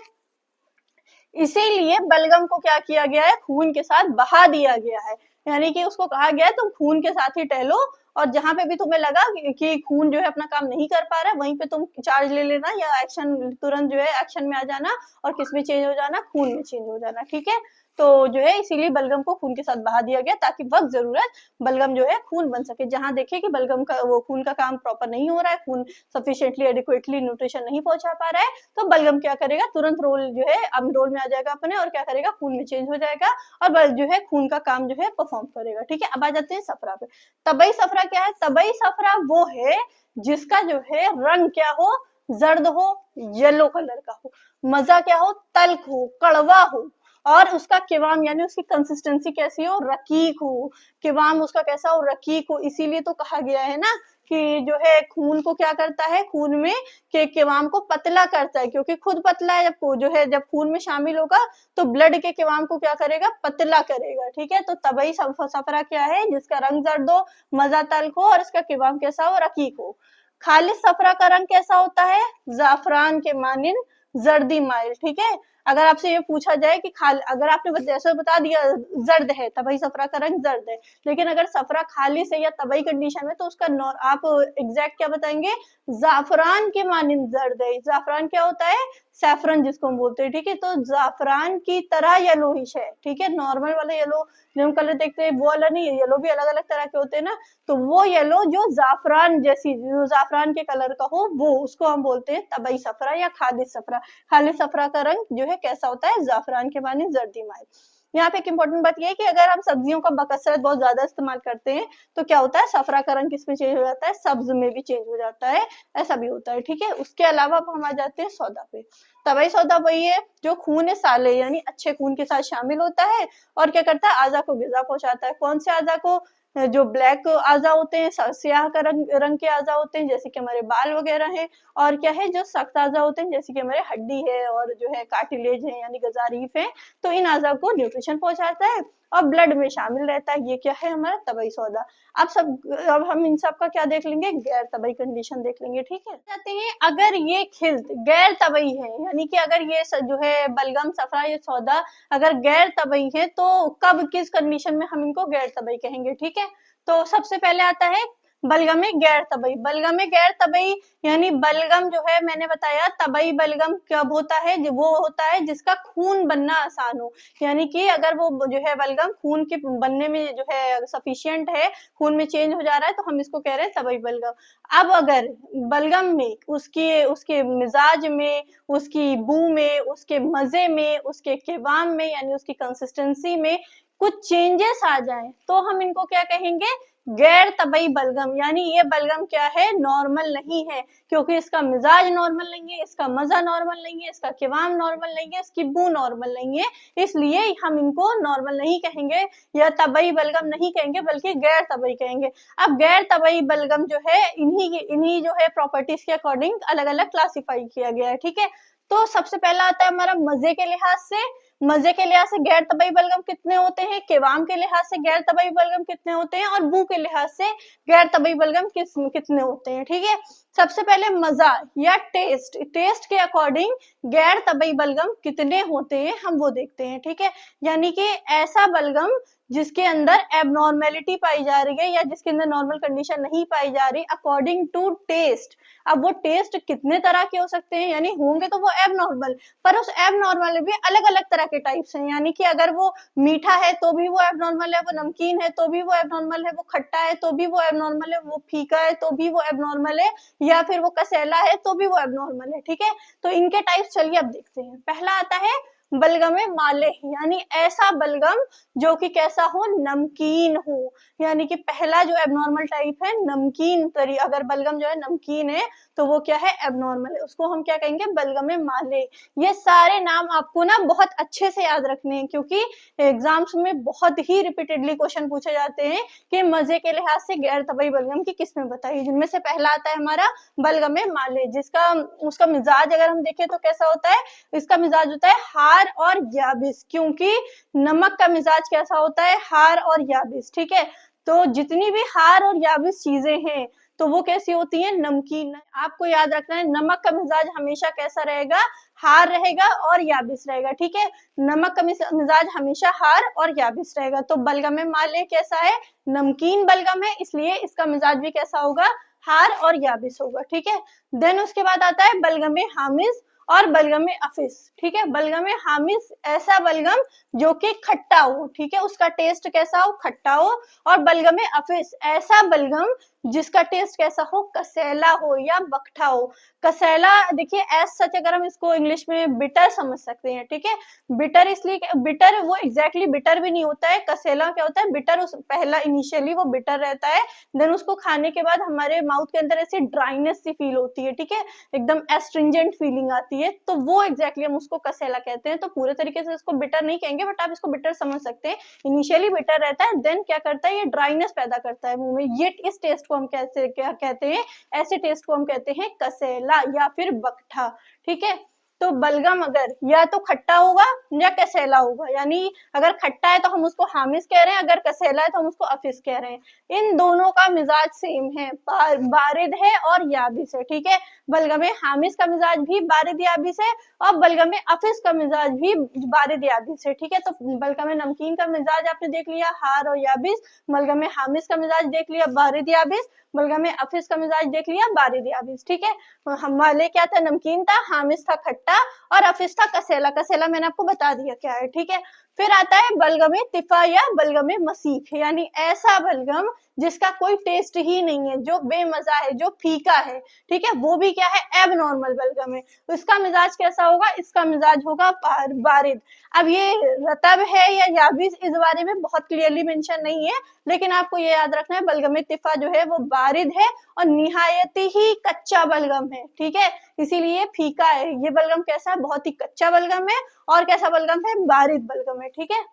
इसीलिए बलगम को क्या किया गया है? खून के साथ बहा दिया गया है, यानी कि उसको कहा गया है तुम खून के साथ ही टहलो, और जहां पे भी तुम्हें लगा कि खून जो है अपना काम नहीं कर पा रहा है वहीं पे तुम चार्ज ले लेना या एक्शन तुरंत जो है एक्शन में आ जाना और किस में चेंज हो जाना? खून में चेंज हो जाना। ठीक है, तो जो है इसीलिए बलगम को खून के साथ बहा दिया गया, ताकि वक्त जरूरत बलगम जो है खून बन सके। जहां देखे कि बलगम का वो खून का काम प्रॉपर नहीं हो रहा है, खून सफिशिएंटली एडिक्वेटली न्यूट्रिशन नहीं पहुंचा पा रहा है, तो बलगम क्या करेगा, तुरंत रोल जो है अब रोल में आ जाएगा अपने, और क्या करेगा, खून में चेंज हो जाएगा और जो है खून का काम जो है परफॉर्म करेगा। ठीक है, अब आ जाते हैं सफरा पे। तबई सफरा क्या है? तबई सफरा वो है जिसका जो है रंग क्या हो, जर्द हो, येलो कलर का हो, मजा क्या हो, तल्ख हो, कड़वा हो, और उसका किवाम यानी उसकी कंसिस्टेंसी कैसी हो, रकीक हो। किवाम उसका कैसा हो, रकीक हो। इसीलिए तो कहा गया है ना कि जो है खून को क्या करता है, खून में के किवाम को पतला करता है, क्योंकि खुद पतला है, जब जो है जब खून में शामिल होगा तो ब्लड के किवाम को क्या करेगा, पतला करेगा। ठीक है, तो तबई सफरा क्या है, जिसका रंग जर्द हो, मजा तल्ख हो और इसका किवाम कैसा हो, रकीक हो। खालिस सफरा का रंग कैसा होता है, जाफरान के मानिंद जर्दी माइल। ठीक है, अगर आपसे ये पूछा जाए कि अगर आपने जैसे बता दिया जर्द है, तबई सफरा का रंग जर्द है, लेकिन अगर सफरा खालिस है या तबई कंडीशन में, तो उसका आप एग्जैक्ट क्या बताएंगे, जाफरान के मानिंद जर्द है। जाफरान क्या होता है, सैफरन जिसको हम बोलते हैं। ठीक है, तो जाफरान की तरह येलोइश है। ठीक है, नॉर्मल वाला येलो जो हम कलर देखते हैं वो वाला नहीं है, येलो भी अलग अलग तरह के होते हैं ना, तो वो येलो जो जाफरान जैसी, जो जाफरान के कलर का हो, वो उसको हम बोलते हैं तबई सफरा या खालिस सफरा। खालिस सफरा का रंग जो है कैसा होता है, जाफरान के माने जर्दी माइल। यहाँ पे एक इंपॉर्टेंट बात यह है कि अगर हम सब्जियों का बकसरत बहुत ज्यादा इस्तेमाल करते हैं तो क्या होता है, सफरा का रंग किसमें चेंज हो जाता है, सब्ज में भी चेंज हो जाता है, ऐसा भी होता है। ठीक है, उसके अलावा अब हम आ जाते हैं सौदा पे। तबई सौदा वही है जो खून साले यानी अच्छे खून के साथ शामिल होता है और क्या करता है, आजा को गिजा पहुंचाता है। कौन से आजा को, जो ब्लैक आजा होते हैं, स्याह का रंग के आजा होते हैं, जैसे कि हमारे बाल वगैरह हैं, और क्या है, जो सख्त आजा होते हैं, जैसे कि हमारे हड्डी है और जो है कार्टिलेज है यानी गजारीफ है, तो इन आजा को न्यूट्रिशन पहुंचाता है और ब्लड में शामिल रहता है। ये क्या है, हमारा तबई सौदा। अब हम इन सब का क्या देख लेंगे, गैर तबई कंडीशन देख लेंगे। ठीक है, कहते हैं अगर ये खिल्त गैर तबई है, यानी कि अगर ये जो है बलगम सफरा ये सौदा अगर गैर तबई है, तो कब किस कंडीशन में हम इनको गैर तबई कहेंगे। ठीक है, तो सबसे पहले आता है बलगम गैर तबई। बलगम गैर तबई यानी बलगम जो है, मैंने बताया तबई बलगम कब होता है, वो होता है जिसका खून बनना आसान हो, यानी कि अगर वो जो है बलगम खून के बनने में जो है सफिशिएंट है, खून में चेंज हो जा रहा है, तो हम इसको कह रहे हैं तबई बलगम। अब अगर बलगम में उसके मिजाज में, उसकी बू में, उसके मजे में, उसके किवाम में यानी उसकी कंसिस्टेंसी में कुछ चेंजेस आ जाएं, तो हम इनको क्या कहेंगे, गैर तबई बलगम। यानी ये बलगम क्या है, नॉर्मल नहीं है, क्योंकि इसका मिजाज नॉर्मल नहीं है, इसका मजा नॉर्मल नहीं है, इसका किवाम नॉर्मल नहीं है, इसकी बू नॉर्मल नहीं है, इसलिए हम इनको नॉर्मल नहीं कहेंगे या तबई बलगम नहीं कहेंगे, बल्कि गैर तबई कहेंगे। अब गैर तबई बलगम जो है इन्हीं जो है प्रॉपर्टीज के अकॉर्डिंग अलग अलग क्लासिफाई किया गया है। ठीक है, तो सबसे पहला आता है हमारा मजे के लिहाज से। मजे के लिहाज से गैर तबई बलगम कितने होते हैं, किवाम के लिहाज से गैर तबई बलगम कितने होते हैं, और बू के लिहाज से गैर तबई बलगम कितने होते हैं। ठीक है, सबसे पहले मजा या टेस्ट के अकॉर्डिंग गैर तबई बलगम कितने होते हैं हम वो देखते हैं। ठीक है, यानी कि ऐसा बलगम जिसके अंदर एबनॉर्मेलिटी पाई जा रही है या जिसके अंदर नॉर्मल कंडीशन नहीं पाई जा रही अकॉर्डिंग टू टेस्ट। अब वो टेस्ट कितने तरह के हो सकते हैं, यानी होंगे तो वो एबनॉर्मल, पर उस एबनॉर्मल में भी अलग अलग तरह के टाइप्स हैं। यानी कि अगर वो मीठा है तो भी वो एबनॉर्मल है, वो नमकीन है तो भी वो एबनॉर्मल है, वो खट्टा है तो भी वो एबनॉर्मल है, वो फीका है तो भी वो एबनॉर्मल है, या फिर वो कसैला है तो भी वो एबनॉर्मल है। ठीक है, तो इनके टाइप्स चलिए अब देखते हैं। पहला आता है बलगमे माले, यानी ऐसा बलगम जो कि कैसा हो, नमकीन हो। यानी कि पहला जो एबनॉर्मल टाइप है नमकीन तरी, अगर बलगम जो है नमकीन है तो वो क्या है, एबनॉर्मल है, उसको हम क्या कहेंगे, बलगमे माले। ये सारे नाम आपको ना बहुत अच्छे से याद रखने हैं, क्योंकि एग्जाम्स में बहुत ही रिपीटेडली क्वेश्चन पूछे जाते हैं कि मजे के लिहाज से गैर तबई बलगम की किस्में बताइए, जिनमें से पहला आता है हमारा बलगमे माले, जिसका उसका मिजाज अगर हम देखें तो कैसा होता है, इसका मिजाज होता है हार और याबिस, क्योंकि नमक का मिजाज कैसा होता है, हार और याबिस। ठीक है, तो जितनी भी हार और याबिस चीजें हैं तो वो कैसी होती है, नमकीन। आपको याद रखना है नमक का मिजाज हमेशा कैसा रहेगा, हार रहेगा और याबिस रहेगा। ठीक है, नमक का मिजाज हमेशा हार और याबिस रहेगा। तो बलगमे माले कैसा है, नमकीन बलगम है, इसलिए इसका मिजाज भी कैसा होगा, हार और याबिस होगा। ठीक है, देन उसके बाद आता है बलगमे हामिज और बलगम अफिस, ठीक है। बलगम हामिस ऐसा बलगम जो कि खट्टा हो, ठीक है, उसका टेस्ट कैसा हो, खट्टा हो। और बलगम अफिस ऐसा बलगम जिसका टेस्ट कैसा हो, कसैला हो या बकठा हो। कसैला देखिए एज सच अगर हम इसको इंग्लिश में बिटर समझ सकते हैं, ठीक है। बिटर इसलिए, बिटर वो एग्जैक्टली बिटर भी नहीं होता है। कसैला क्या होता है, बिटर उस पहला इनिशियली वो बिटर रहता है, देन उसको खाने के बाद हमारे माउथ के अंदर ऐसी ड्राइनेस सी फील होती है, ठीक है, एकदम एस्ट्रिंजेंट फीलिंग आती है, तो वो एग्जैक्टली हम उसको कसेला कहते हैं। तो पूरे तरीके से इसको बिटर नहीं कहेंगे, बट आप इसको बिटर समझ सकते हैं। इनिशियली बिटर रहता है, देन क्या करता है, ये ड्राइनेस पैदा करता है मुंह में। ये इस टेस्ट को हम कैसे क्या कहते हैं, ऐसे टेस्ट को हम कहते हैं कसेला या फिर बकठा, ठीक है। तो बलगम अगर या तो खट्टा होगा या कसैला होगा, यानी अगर खट्टा है तो हम उसको हामिस कह रहे हैं, अगर कसैला है तो हम उसको अफिस कह रहे हैं। इन दोनों का मिजाज सेम है, बारिद है और याबिस है, ठीक है। बलगम हामिस का मिजाज भी बारिद याबिस है और बलगम अफिस का मिजाज भी बारिद याबिस है, ठीक है। तो बलगम नमकीन का मिजाज आपने देख लिया हार और याबिस, बलगम हामिस का मिजाज देख लिया बारिद याबिस, बलगम अफिस का मिजाज देख लिया बारिद याबिस, ठीक है। हमारे क्या था, नमकीन था, हामिस था खट्टा और अफिस था कसेला। कसेला मैंने आपको बता दिया क्या है, ठीक है। फिर आता है बलगम तिफा या बलगम मसीख, यानी ऐसा बलगम जिसका कोई टेस्ट ही नहीं है, जो बेमजा है, जो फीका है, ठीक है, वो भी क्या है, एबनॉर्मल बलगम है। तो इसका मिजाज कैसा होगा, इसका मिजाज होगा बारिद। अब ये रतब है या याबिस इस बारे में बहुत क्लियरली मेंशन नहीं है, लेकिन आपको ये याद रखना है बलगम तिफा जो है वो बारिद है और निहायत ही कच्चा बलगम है, ठीक है, इसीलिए फीका है। ये बलगम कैसा है, बहुत ही कच्चा बलगम है। और कैसा बलगम है, बारिद बलगम है, ठीक है।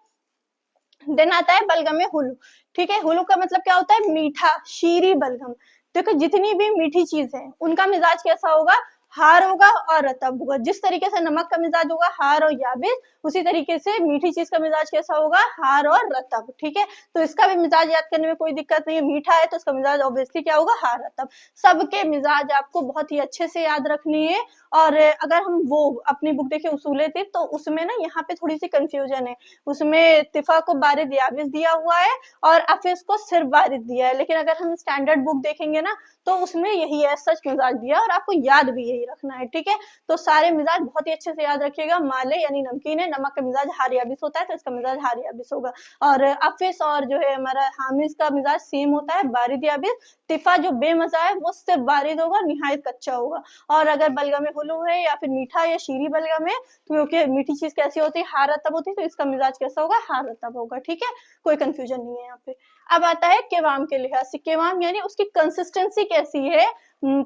देन आता है बलगम हुलू, ठीक है। हुलू का मतलब क्या होता है, मीठा शीरी बलगम। देखो जितनी भी मीठी चीज है उनका मिजाज कैसा होगा, हार होगा और रतब होगा। जिस तरीके से नमक का मिजाज होगा हार और याबिस, उसी तरीके से मीठी चीज का मिजाज कैसा होगा, हार और रतब, ठीक है। तो इसका भी मिजाज याद करने में कोई दिक्कत नहीं है, मीठा है तो इसका मिजाज ऑब्वियसली क्या होगा, हार रतब। सबके मिजाज आपको बहुत ही अच्छे से याद रखनी है। और अगर हम वो अपनी बुक देखे उसूले थे, तो उसमें ना यहाँ पे थोड़ी सी कंफ्यूजन है, उसमें तिफा को बारिद याबिस दिया हुआ है और अफिस को सिर्फ बारिद दिया है, लेकिन अगर हम स्टैंडर्ड बुक देखेंगे ना तो उसमें यही है, सच मिजाज दिया और आपको याद भी यही रखना है, ठीक है। तो सारे मिजाज बहुत ही अच्छे से याद रखिएगा। माले यानी नमकीन है, नमक का मिजाज हार याबिस होता है, तो इसका मिजाज हार याबिस होगा। और अफिस और जो है हमारा हामिस का मिजाज सेम होता है, बारिद याबिस। तिफा जो बेमजा है वो सिर्फ बारिद होगा, निहायत कच्चा होगा। और अगर बलगम हुलू है या फिर मीठा या शीरी बलगम है, तो क्योंकि मीठी चीज कैसी होती है, हार रतब होती है, तो इसका मिजाज कैसा होगा, हार रतब होगा, ठीक है, कोई कंफ्यूजन नहीं है यहाँ पे। अब आता है केवाम के लिहाज से, केवाम यानी उसकी कंसिस्टेंसी कैसी है,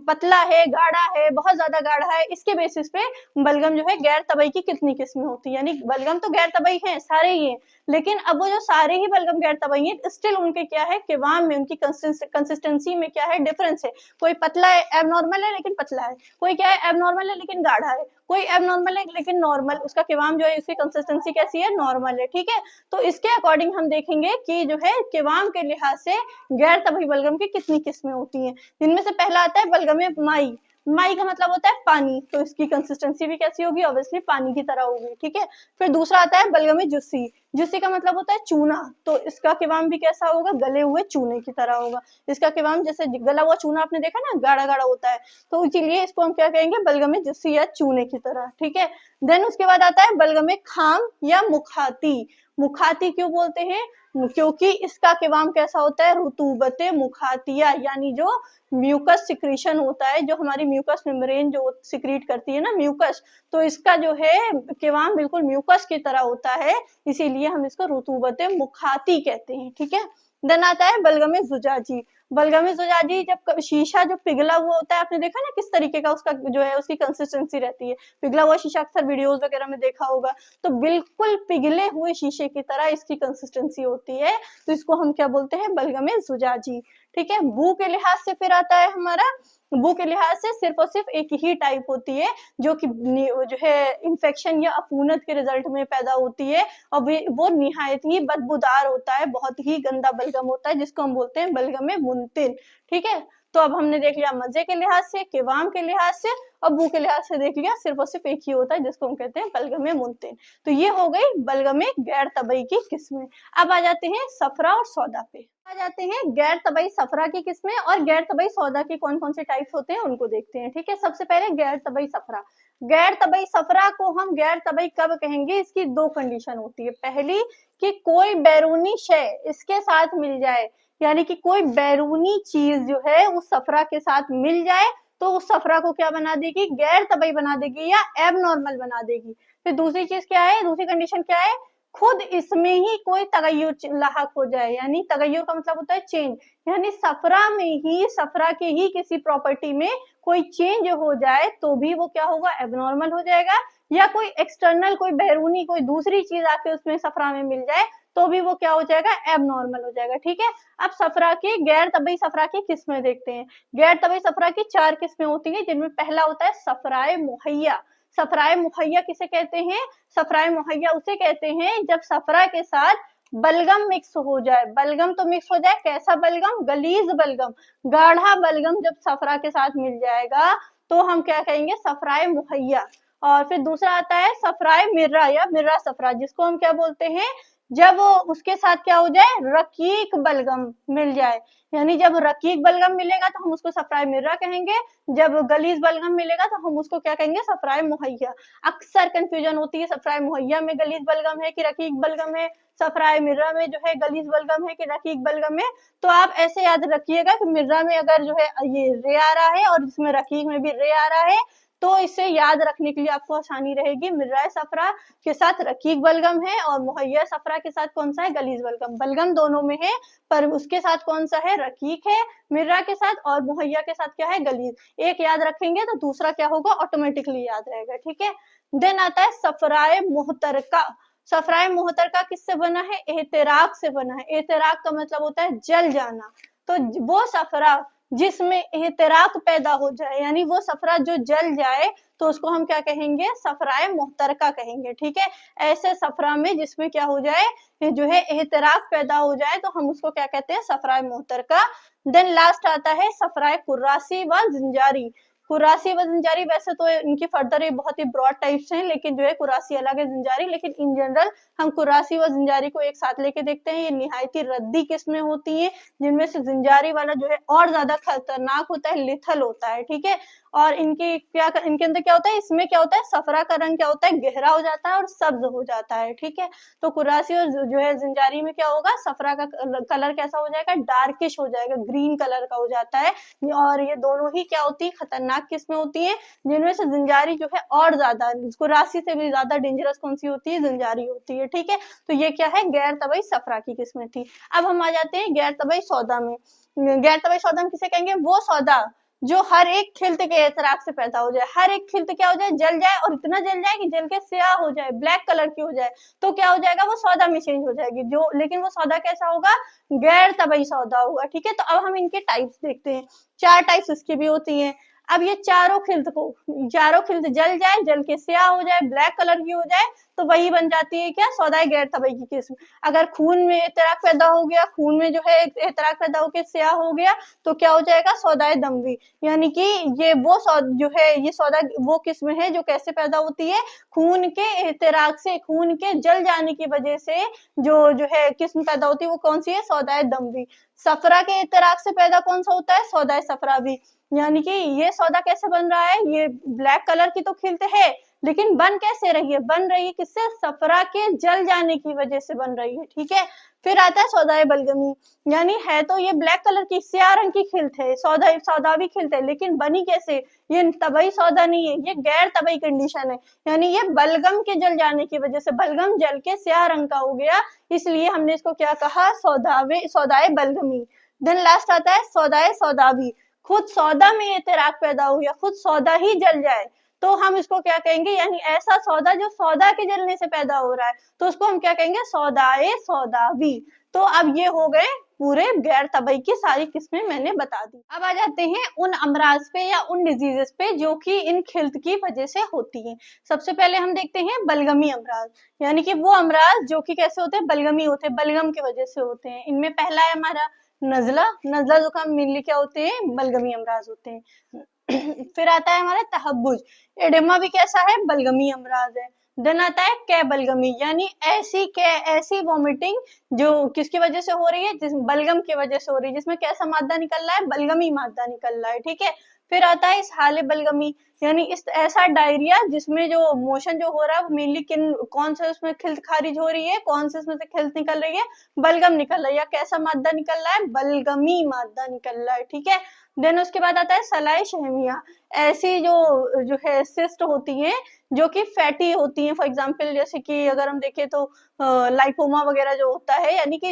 पतला है, गाढ़ा है, बहुत ज्यादा गाढ़ा है, इसके बेसिस पे बलगम जो है गैर तबई की कितनी किस्में होती है। यानी बलगम तो गैर तबई है सारे ही है, लेकिन अब वो जो सारे ही बलगम गैर तबई है, स्टिल उनके क्या है, केवाम में उनकी कंसिस्टेंसी में क्या है, डिफरेंस है। कोई पतला है, एबनॉर्मल है लेकिन पतला है, कोई क्या है, एबनॉर्मल है लेकिन गाढ़ा है, कोई एबनॉर्मल है लेकिन नॉर्मल, उसका केवाम जो है उसकी कंसिस्टेंसी कैसी है, नॉर्मल है, ठीक है। तो इसके अकॉर्डिंग हम देखेंगे कि जो है केवाम के लिहाज से गैर तबई बलगम की कितनी किस्में होती हैं। जिनमें से पहला आता है बलगम माई। माई का मतलब होता है पानी, तो इसकी कंसिस्टेंसी भी कैसी होगी, ऑब्वियसली पानी की तरह होगी, ठीक है। फिर दूसरा आता है बलगम जुस्सी। जुस्सी का मतलब होता है चूना, तो इसका केवाम भी कैसा होगा, गले हुए चूने की तरह होगा। इसका केवाम जैसे गला हुआ चूना आपने देखा ना, गाढ़ा गाढ़ा होता है, तो इसीलिए इसको हम क्या कहेंगे, बलगम जुस्सी या चूने की तरह, ठीक है। देन उसके बाद आता है बलगम खाम या मुखाती। मुखाती क्यों बोलते हैं, क्योंकि इसका केवाम कैसा होता है, रुतूबत मुखातिया, यानी जो म्यूकस सिक्रीशन होता है, जो हमारी म्यूकस मेम्ब्रेन जो सिक्रीट करती है ना म्यूकस, तो इसका जो है केवाम बिल्कुल म्यूकस की तरह होता है, इसीलिए हम इसको रुतूबत मुखाती कहते हैं, ठीक है। देन आता है बलगम जुजाजी। बलगम जुजाजी जब शीशा जो पिघला हुआ होता है, आपने देखा ना किस तरीके का उसका जो है उसकी कंसिस्टेंसी रहती है, पिघला हुआ शीशा अक्सर वीडियोस वगैरह में देखा होगा, तो बिल्कुल पिघले हुए शीशे की तरह इसकी कंसिस्टेंसी होती है, तो इसको हम क्या बोलते हैं, बलगम जुजाजी, ठीक है। बू के लिहाज से फिर आता है हमारा, बू के लिहाज से सिर्फ और सिर्फ एक ही टाइप होती है जो कि जो है इन्फेक्शन या अफूनत के रिजल्ट में पैदा होती है, और वो निहायत ही बदबूदार होता है, बहुत ही गंदा बलगम होता है, जिसको हम बोलते हैं बलगम मुंतिन, ठीक है। तो अब हमने देख लिया मजे के लिहाज से, केवाम के लिहाज से, और बू के लिहाज से देख लिया, सिर्फ और सिर्फ एक ही होता है जिसको हम कहते हैं बलगम मुंतिन। तो ये हो गई बलगम गैर तबई की किस्में। अब आ जाते हैं सफरा और सौदा पे, आ जाते हैं गैर तबई सफरा की किस्में और गैर तबई सौदा के कौन कौन से टाइप्स होते हैं उनको देखते हैं, ठीक है। सबसे पहले गैर तबई सफरा। गैर तबई सफरा को हम गैर तबई कब कहेंगे? इसकी दो कंडीशन होती है। पहली कि कोई बैरूनी शय इसके साथ मिल जाए, यानी कि कोई बैरूनी चीज जो है उस सफरा के साथ मिल जाए तो उस सफरा को क्या बना देगी? गैर तबई बना देगी या एबनॉर्मल बना देगी। फिर दूसरी चीज क्या है? दूसरी कंडीशन क्या है? खुद इसमें ही कोई तगय्युर लाहक हो जाए, यानी तगय्युर का मतलब होता है चेंज, यानी सफरा में ही, सफरा के ही किसी प्रॉपर्टी में कोई चेंज हो जाए तो भी वो क्या होगा? एबनॉर्मल हो जाएगा। या कोई एक्सटर्नल, कोई बैरूनी, कोई दूसरी चीज आके उसमें सफरा में मिल जाए तो भी वो क्या हो जाएगा? एबनॉर्मल हो जाएगा। ठीक है, अब सफरा के, गैर तबई सफरा की किस्में देखते हैं। गैर तबई सफरा की 4 किस्में होती है, जिनमें पहला होता है सफराए मुहैया। सफराए मुहैया किसे कहते हैं? सफराए मुहैया उसे कहते हैं जब सफरा के साथ बलगम मिक्स हो जाए। बलगम तो मिक्स हो जाए, कैसा बलगम? गलीज बलगम, गाढ़ा बलगम जब सफरा के साथ मिल जाएगा तो हम क्या कहेंगे? सफराए मुहैया। और फिर दूसरा आता है सफराए मिर्रा या मिर्रा सफरा, जिसको हम क्या बोलते हैं? जब उसके साथ क्या हो जाए? रकीक बलगम मिल जाए, यानी जब रकीक बलगम मिलेगा तो हम उसको सफराए मिर्रा कहेंगे, जब गलीज बलगम मिलेगा तो हम उसको क्या कहेंगे? सफराए मुहैया। अक्सर कंफ्यूजन होती है, सफराए मुहैया में गलीज बलगम है कि रकीक बलगम है, सफराए मिर्रा में जो है गलीज बलगम है कि रकीक बलगम है। तो आप ऐसे याद रखिएगा कि मिर्रा में अगर जो है ये रे आ रहा है और इसमें रकीक में भी रे आ रहा है, तो इसे याद रखने के लिए आपको आसानी रहेगी। मिर्रा सफरा के साथ रकीक बलगम है और मुहैया सफरा के साथ कौन सा है? गलीज बलगम। बलगम दोनों में है पर उसके साथ कौन सा है? रकीक है मिर्रा के साथ, और मुहैया के साथ क्या है? गलीज। एक याद रखेंगे तो दूसरा क्या होगा? ऑटोमेटिकली याद रहेगा। ठीक है, देन आता है सफराए मुहतरका। सफराए मुहतरका किससे बना है? एहतराक से बना है। एहतराक का मतलब होता है जल जाना। तो वो सफरा जिसमें एहतराक पैदा हो जाए, यानी वो सफरा जो जल जाए, तो उसको हम क्या कहेंगे? सफराए मुहतरका कहेंगे। ठीक है, ऐसे सफरा में जिसमें क्या हो जाए? जो है एहतराक पैदा हो जाए तो हम उसको क्या कहते हैं? सफराए मुहतरका। देन लास्ट आता है सफराए कुर्रासी व जिंजारी। कुर्रासी व जिंजारी वैसे तो इनकी फर्दर बहुत ही ब्रॉड टाइप्स हैं, लेकिन जो है कुर्रासी अलग है, जिंजारी, लेकिन इन जनरल हम कुर्रासी व जिंजारी को एक साथ लेके देखते हैं। ये निहायती रद्दी किस्में होती हैं, जिनमें से जिंजारी वाला जो है और ज्यादा खतरनाक होता है, लिथल होता है। ठीक है, और इनके इनके अंदर क्या होता है? इसमें क्या होता है? सफरा का रंग क्या होता है? गहरा हो जाता है और सब्ज हो जाता है। ठीक है, तो कुर्रासी और जो है जिंजारी में क्या होगा? सफरा का कलर कैसा हो जाएगा? डार्किश हो जाएगा, ग्रीन कलर का हो जाता है। और ये दोनों ही क्या होती है? खतरनाक किस्में होती है, जिनमें से जिंजारी जो है और ज्यादा, कुर्रासी से भी ज्यादा डेंजरस कौन सी होती है? जिंजारी होती है। ठीक है, तो ये क्या है? गैर तबई सफरा की किस्में थी। अब हम आ जाते हैं गैर तबई सौदा में। गैर तबई सौदा में किसे कहेंगे? वो सौदा जो हर एक खिल्त के एतराक से पैदा हो जाए। हर एक खिल्त क्या हो जाए? जल जाए, और इतना जल जाए कि जल के स्याह हो जाए, ब्लैक कलर की हो जाए, तो क्या हो जाएगा? वो सौदा में चेंज हो जाएगी। जो, लेकिन वो सौदा कैसा होगा? गैर तबई सौदा होगा। ठीक है, तो अब हम इनके टाइप्स देखते हैं। 4 टाइप्स इसकी भी होती है। अब ये चारों खिल्त जल जाए, जल के स्याह हो जाए, ब्लैक कलर की हो जाए, तो वही बन जाती है क्या? सौदाए गैर तबई की किस्म। अगर खून में एतराक पैदा हो गया, खून में जो है एतराक पैदा होकर स्याह हो गया, तो क्या हो जाएगा? सौदाए दमवी। यानी कि ये वो जो है, ये सौदा वो किस्म है जो कैसे पैदा होती है? खून के एतराक से, खून के जल जाने की वजह से जो है किस्म पैदा होती है, वो कौन सी है? सौदाए दमवी। सफरा के एतराक से पैदा कौन सा होता है? सौदाए सफरावी। यानी कि ये सौदा कैसे बन रहा है? ये ब्लैक कलर की तो खिल्त है, लेकिन बन कैसे रही है? बन रही है किससे? सफरा के जल जाने की वजह से बन रही है। ठीक है, फिर आता है सौदाए बलगमी। यानी है तो ये ब्लैक कलर की स्याह रंग की खिल्त है, सौदावी खिल्त है, लेकिन बनी कैसे? ये तबई सौदा नहीं है, ये गैर तबई कंडीशन है। यानी ये बलगम के जल जाने की वजह से, बलगम जल के स्याह रंग का हो गया, इसलिए हमने इसको क्या कहा? सौदाए बलगमी। देन लास्ट आता है सौदाए सौदावी। खुद सौदा में एतराक पैदा हो गया, खुद सौदा ही जल जाए, तो हम इसको क्या कहेंगे? यानी ऐसा सौदा जो सौदा के जलने से पैदा हो रहा है, तो उसको हम क्या कहेंगे? सौदाए सौदावी। तो अब ये हो गए पूरे गैर तबई की सारी किस्में मैंने बता दी। अब आ जाते हैं उन अमराज पे या उन डिजीजेस पे जो कि इन खिल्त की वजह से होती है। सबसे पहले हम देखते हैं बलगमी अमराज, यानी कि वो अमराज जो कि कैसे होते हैं? बलगमी होते हैं, बलगम की वजह से होते हैं। इनमें पहला है हमारा नजला। नजला जुकाम मेनली क्या होते हैं? बलगमी अमराज होते हैं। फिर आता है हमारा तहब्बुज। एडेमा भी कैसा है? बलगमी अमराज है। देन आता है कै बलगमी, यानी ऐसी वॉमिटिंग जो किसकी वजह से हो रही है? जिस बलगम की वजह से हो रही है, जिसमें कैसा मादा निकल रहा है? बलगमी मादा निकल रहा है। ठीक है, फिर आता है इसहाले बलगमी। यानी इस ऐसा डायरिया जिसमें जो मोशन जो हो रहा है वो मेनली कौन से उसमें खिल्त खारिज हो रही है, कौन से उसमें से खिल्त निकल रही है, बलगम निकल रहा है, या कैसा मादा निकल रहा है, बलगमी मादा निकल रहा है, ठीक है। देन उसके बाद आता है सलाई शहमिया, ऐसी जो है सिस्ट होती हैं जो कि फैटी होती हैं। फॉर एग्जांपल जैसे कि अगर हम देखें तो लाइपोमा वगैरह जो होता है, यानी कि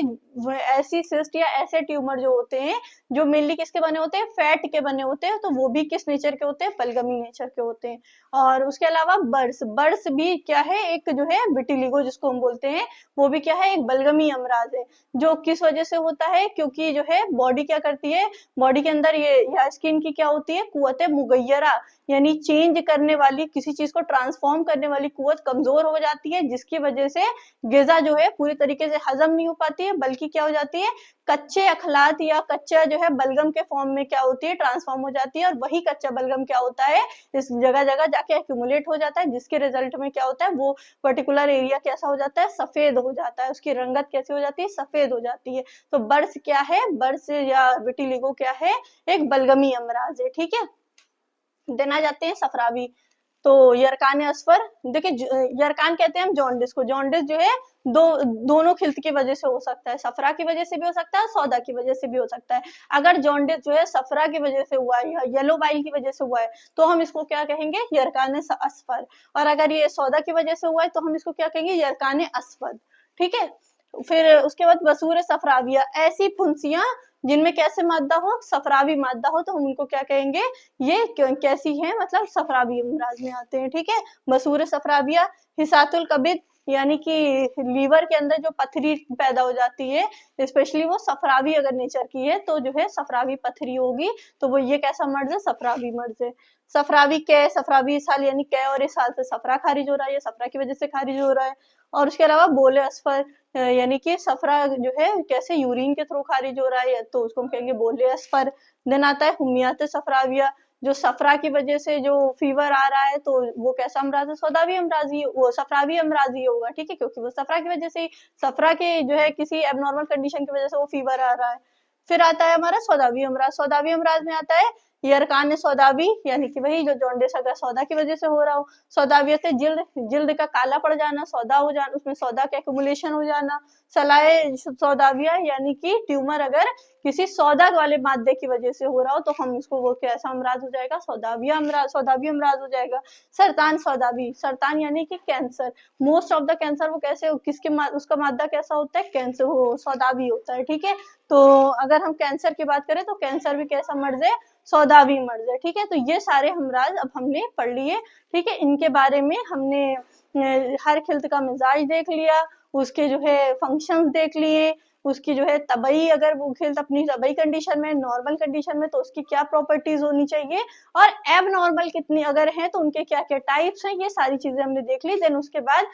ऐसी सिस्ट या ऐसे ट्यूमर जो होते हैं जो मेनली किसके बने होते हैं, फैट के बने होते हैं, तो वो भी किस नेचर के होते हैं, बलगमी नेचर के होते हैं। और उसके अलावा बर्स भी क्या है, एक जो है विटिलिगो जिसको हम बोलते हैं, वो भी क्या है, एक बलगमी अमराज है। जो किस वजह से होता है, क्योंकि जो है बॉडी क्या करती है, बॉडी के अंदर ये या स्किन की क्या होती है, कुव्वत मुगैयरा, यानी चेंज करने वाली, किसी चीज को ट्रांसफॉर्म करने वाली कुव्वत कमजोर हो जाती है, जिसकी वजह से ग़िज़ा जो है पूरी तरीके से हजम नहीं हो पाती है, बल्कि क्या हो जाती है, कच्चे अखलात या कच्चा जो है बलगम के फॉर्म में क्या होती है, ट्रांसफॉर्म हो जाती है। और वही कच्चा बलगम क्या होता है, इस जगह जगह जाके एक्यूमुलेट हो जाता है, जिसके रिजल्ट में क्या होता है, वो पर्टिकुलर एरिया कैसा हो जाता है, सफेद हो जाता है, उसकी रंगत कैसी हो जाती है, सफेद हो जाती है। तो बर्स क्या है, बर्स या विटिलिगो क्या है, एक बलगमी अमराज है, ठीक है। देन आ जाते हैं सफरावी। तो यरकान असफर, देखिए यरकान कहते हैं हम जॉन्डिस को, जॉन्डिस जो है दोनों खिल्त की वजह से हो सकता है, सफरा की वजह से भी हो सकता है, सौदा की वजह से भी हो सकता है। अगर जॉन्डिस जो है सफरा की वजह से हुआ है या येलो बाइल की वजह से हुआ है तो हम इसको क्या कहेंगे, यरकान असफर। और अगर ये सौदा की वजह से हुआ है तो हम इसको क्या कहेंगे, यरकान असफद, ठीक है। फिर उसके बाद बसूर सफराविया, ऐसी फुंसियां जिनमें कैसे मादा हो, सफरावी मादा हो, तो हम उनको क्या कहेंगे, ये कैसी है, मतलब सफरावी अमराज में आते हैं, ठीक है। बसूर सफराविया, हिसातुल कबिद, यानी कि लीवर के अंदर जो पथरी पैदा हो जाती है, स्पेशली वो सफरावी अगर नेचर की है तो जो है सफरावी पथरी होगी, तो वो ये कैसा मर्ज है, सफरावी मर्ज है। सफरावी इसाल, यानी कै और इसाल से सफरा खारिज हो रहा है, ये सफरा की वजह से खारिज हो रहा है। और उसके अलावा बोले असफर, यानी कि सफरा जो है कैसे यूरिन के थ्रू खारिज हो रहा है, तो उसको हम कहेंगे बोले असफर। देन आता है हुमियात सफराविया, जो सफरा की वजह से जो फीवर आ रहा है तो वो कैसा अमराज है, सौदावी अमराजी, वो सफरावी अमराजी होगा, ठीक है, क्योंकि वो सफरा की वजह से, सफरा के जो है किसी एबनॉर्मल कंडीशन की वजह से वो फीवर आ रहा है। फिर आता है हमारा सौदावी अमराज, सौदावी अमराज में आता है यरकान सौदावी, यानी कि वही जो जॉन्डिस अगर सौदा की वजह से हो रहा हो, सौदावियत जिल्द का काला पड़ जाना, सौदा हो जाना, उसमें सौदा का एक्यूमुलेशन हो जाना। सलाए सौदाविया, यानी कि ट्यूमर अगर किसी सौदा वाले मादे की वजह से हो रहा हो तो हम उसको, वो कैसा अमराज हो जाएगा, सौदावी अमराज हो जाएगा। सरतान सौदावी, सरतान यानी कि cancer, most of the cancer वो कैसे, उसका मादा कैसा होता है, कैंसर हो सौदावी होता है, ठीक है। तो अगर हम कैंसर की बात करें तो कैंसर भी कैसा मर्ज है, सौदावी मर्ज है, ठीक है। तो ये सारे हमराज अब हमने पढ़ लिए, ठीक है। इनके बारे में हमने हर खिल्त का मिजाज देख लिया, उसके जो है फंक्शंस देख लिए, उसकी जो है तबई, अगर वो खिल्त अपनी तबई कंडीशन में, नॉर्मल कंडीशन में, तो उसकी क्या प्रॉपर्टीज होनी चाहिए, और एब नॉर्मल कितनी अगर है तो उनके क्या क्या टाइप्स हैं, ये सारी चीजें हमने देख ली। देन उसके बाद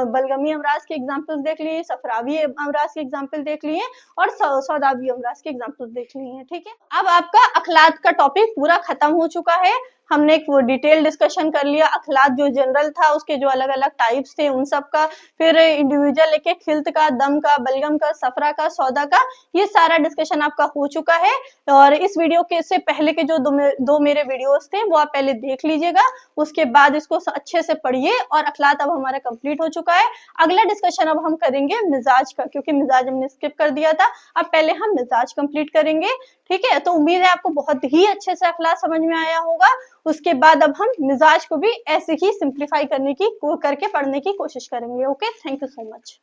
बलगमी अमराज के एग्जाम्पल्स देख लिए, सफरावी अमराज के एग्जाम्पल देख लिए, और सौदावी अमराज के एग्जाम्पल्स देख लिए हैं, ठीक है। अब आपका अखलात का टॉपिक पूरा खत्म हो चुका है, हमने एक वो डिटेल डिस्कशन कर लिया, अखलात जो जनरल था उसके जो अलग अलग टाइप्स थे उन सब का, फिर इंडिविजुअल एक एक खिल्त का, दम का, बलगम का, सफरा का, सौदा का, ये सारा डिस्कशन आपका हो चुका है। और इस वीडियो के से पहले के जो दो मेरे वीडियोस थे वो आप पहले देख लीजिएगा, उसके बाद इसको अच्छे से पढ़िए। और अखलात अब हमारा कंप्लीट हो चुका है। अगला डिस्कशन अब हम करेंगे मिजाज का, क्योंकि मिजाज हमने स्किप कर दिया था, अब पहले हम मिजाज कंप्लीट करेंगे, ठीक है। तो उम्मीद है आपको बहुत ही अच्छे से अखलात समझ में आया होगा। उसके बाद अब हम मिजाज को भी ऐसे ही सिंप्लीफाई करके पढ़ने की कोशिश करेंगे। Okay, thank you so much.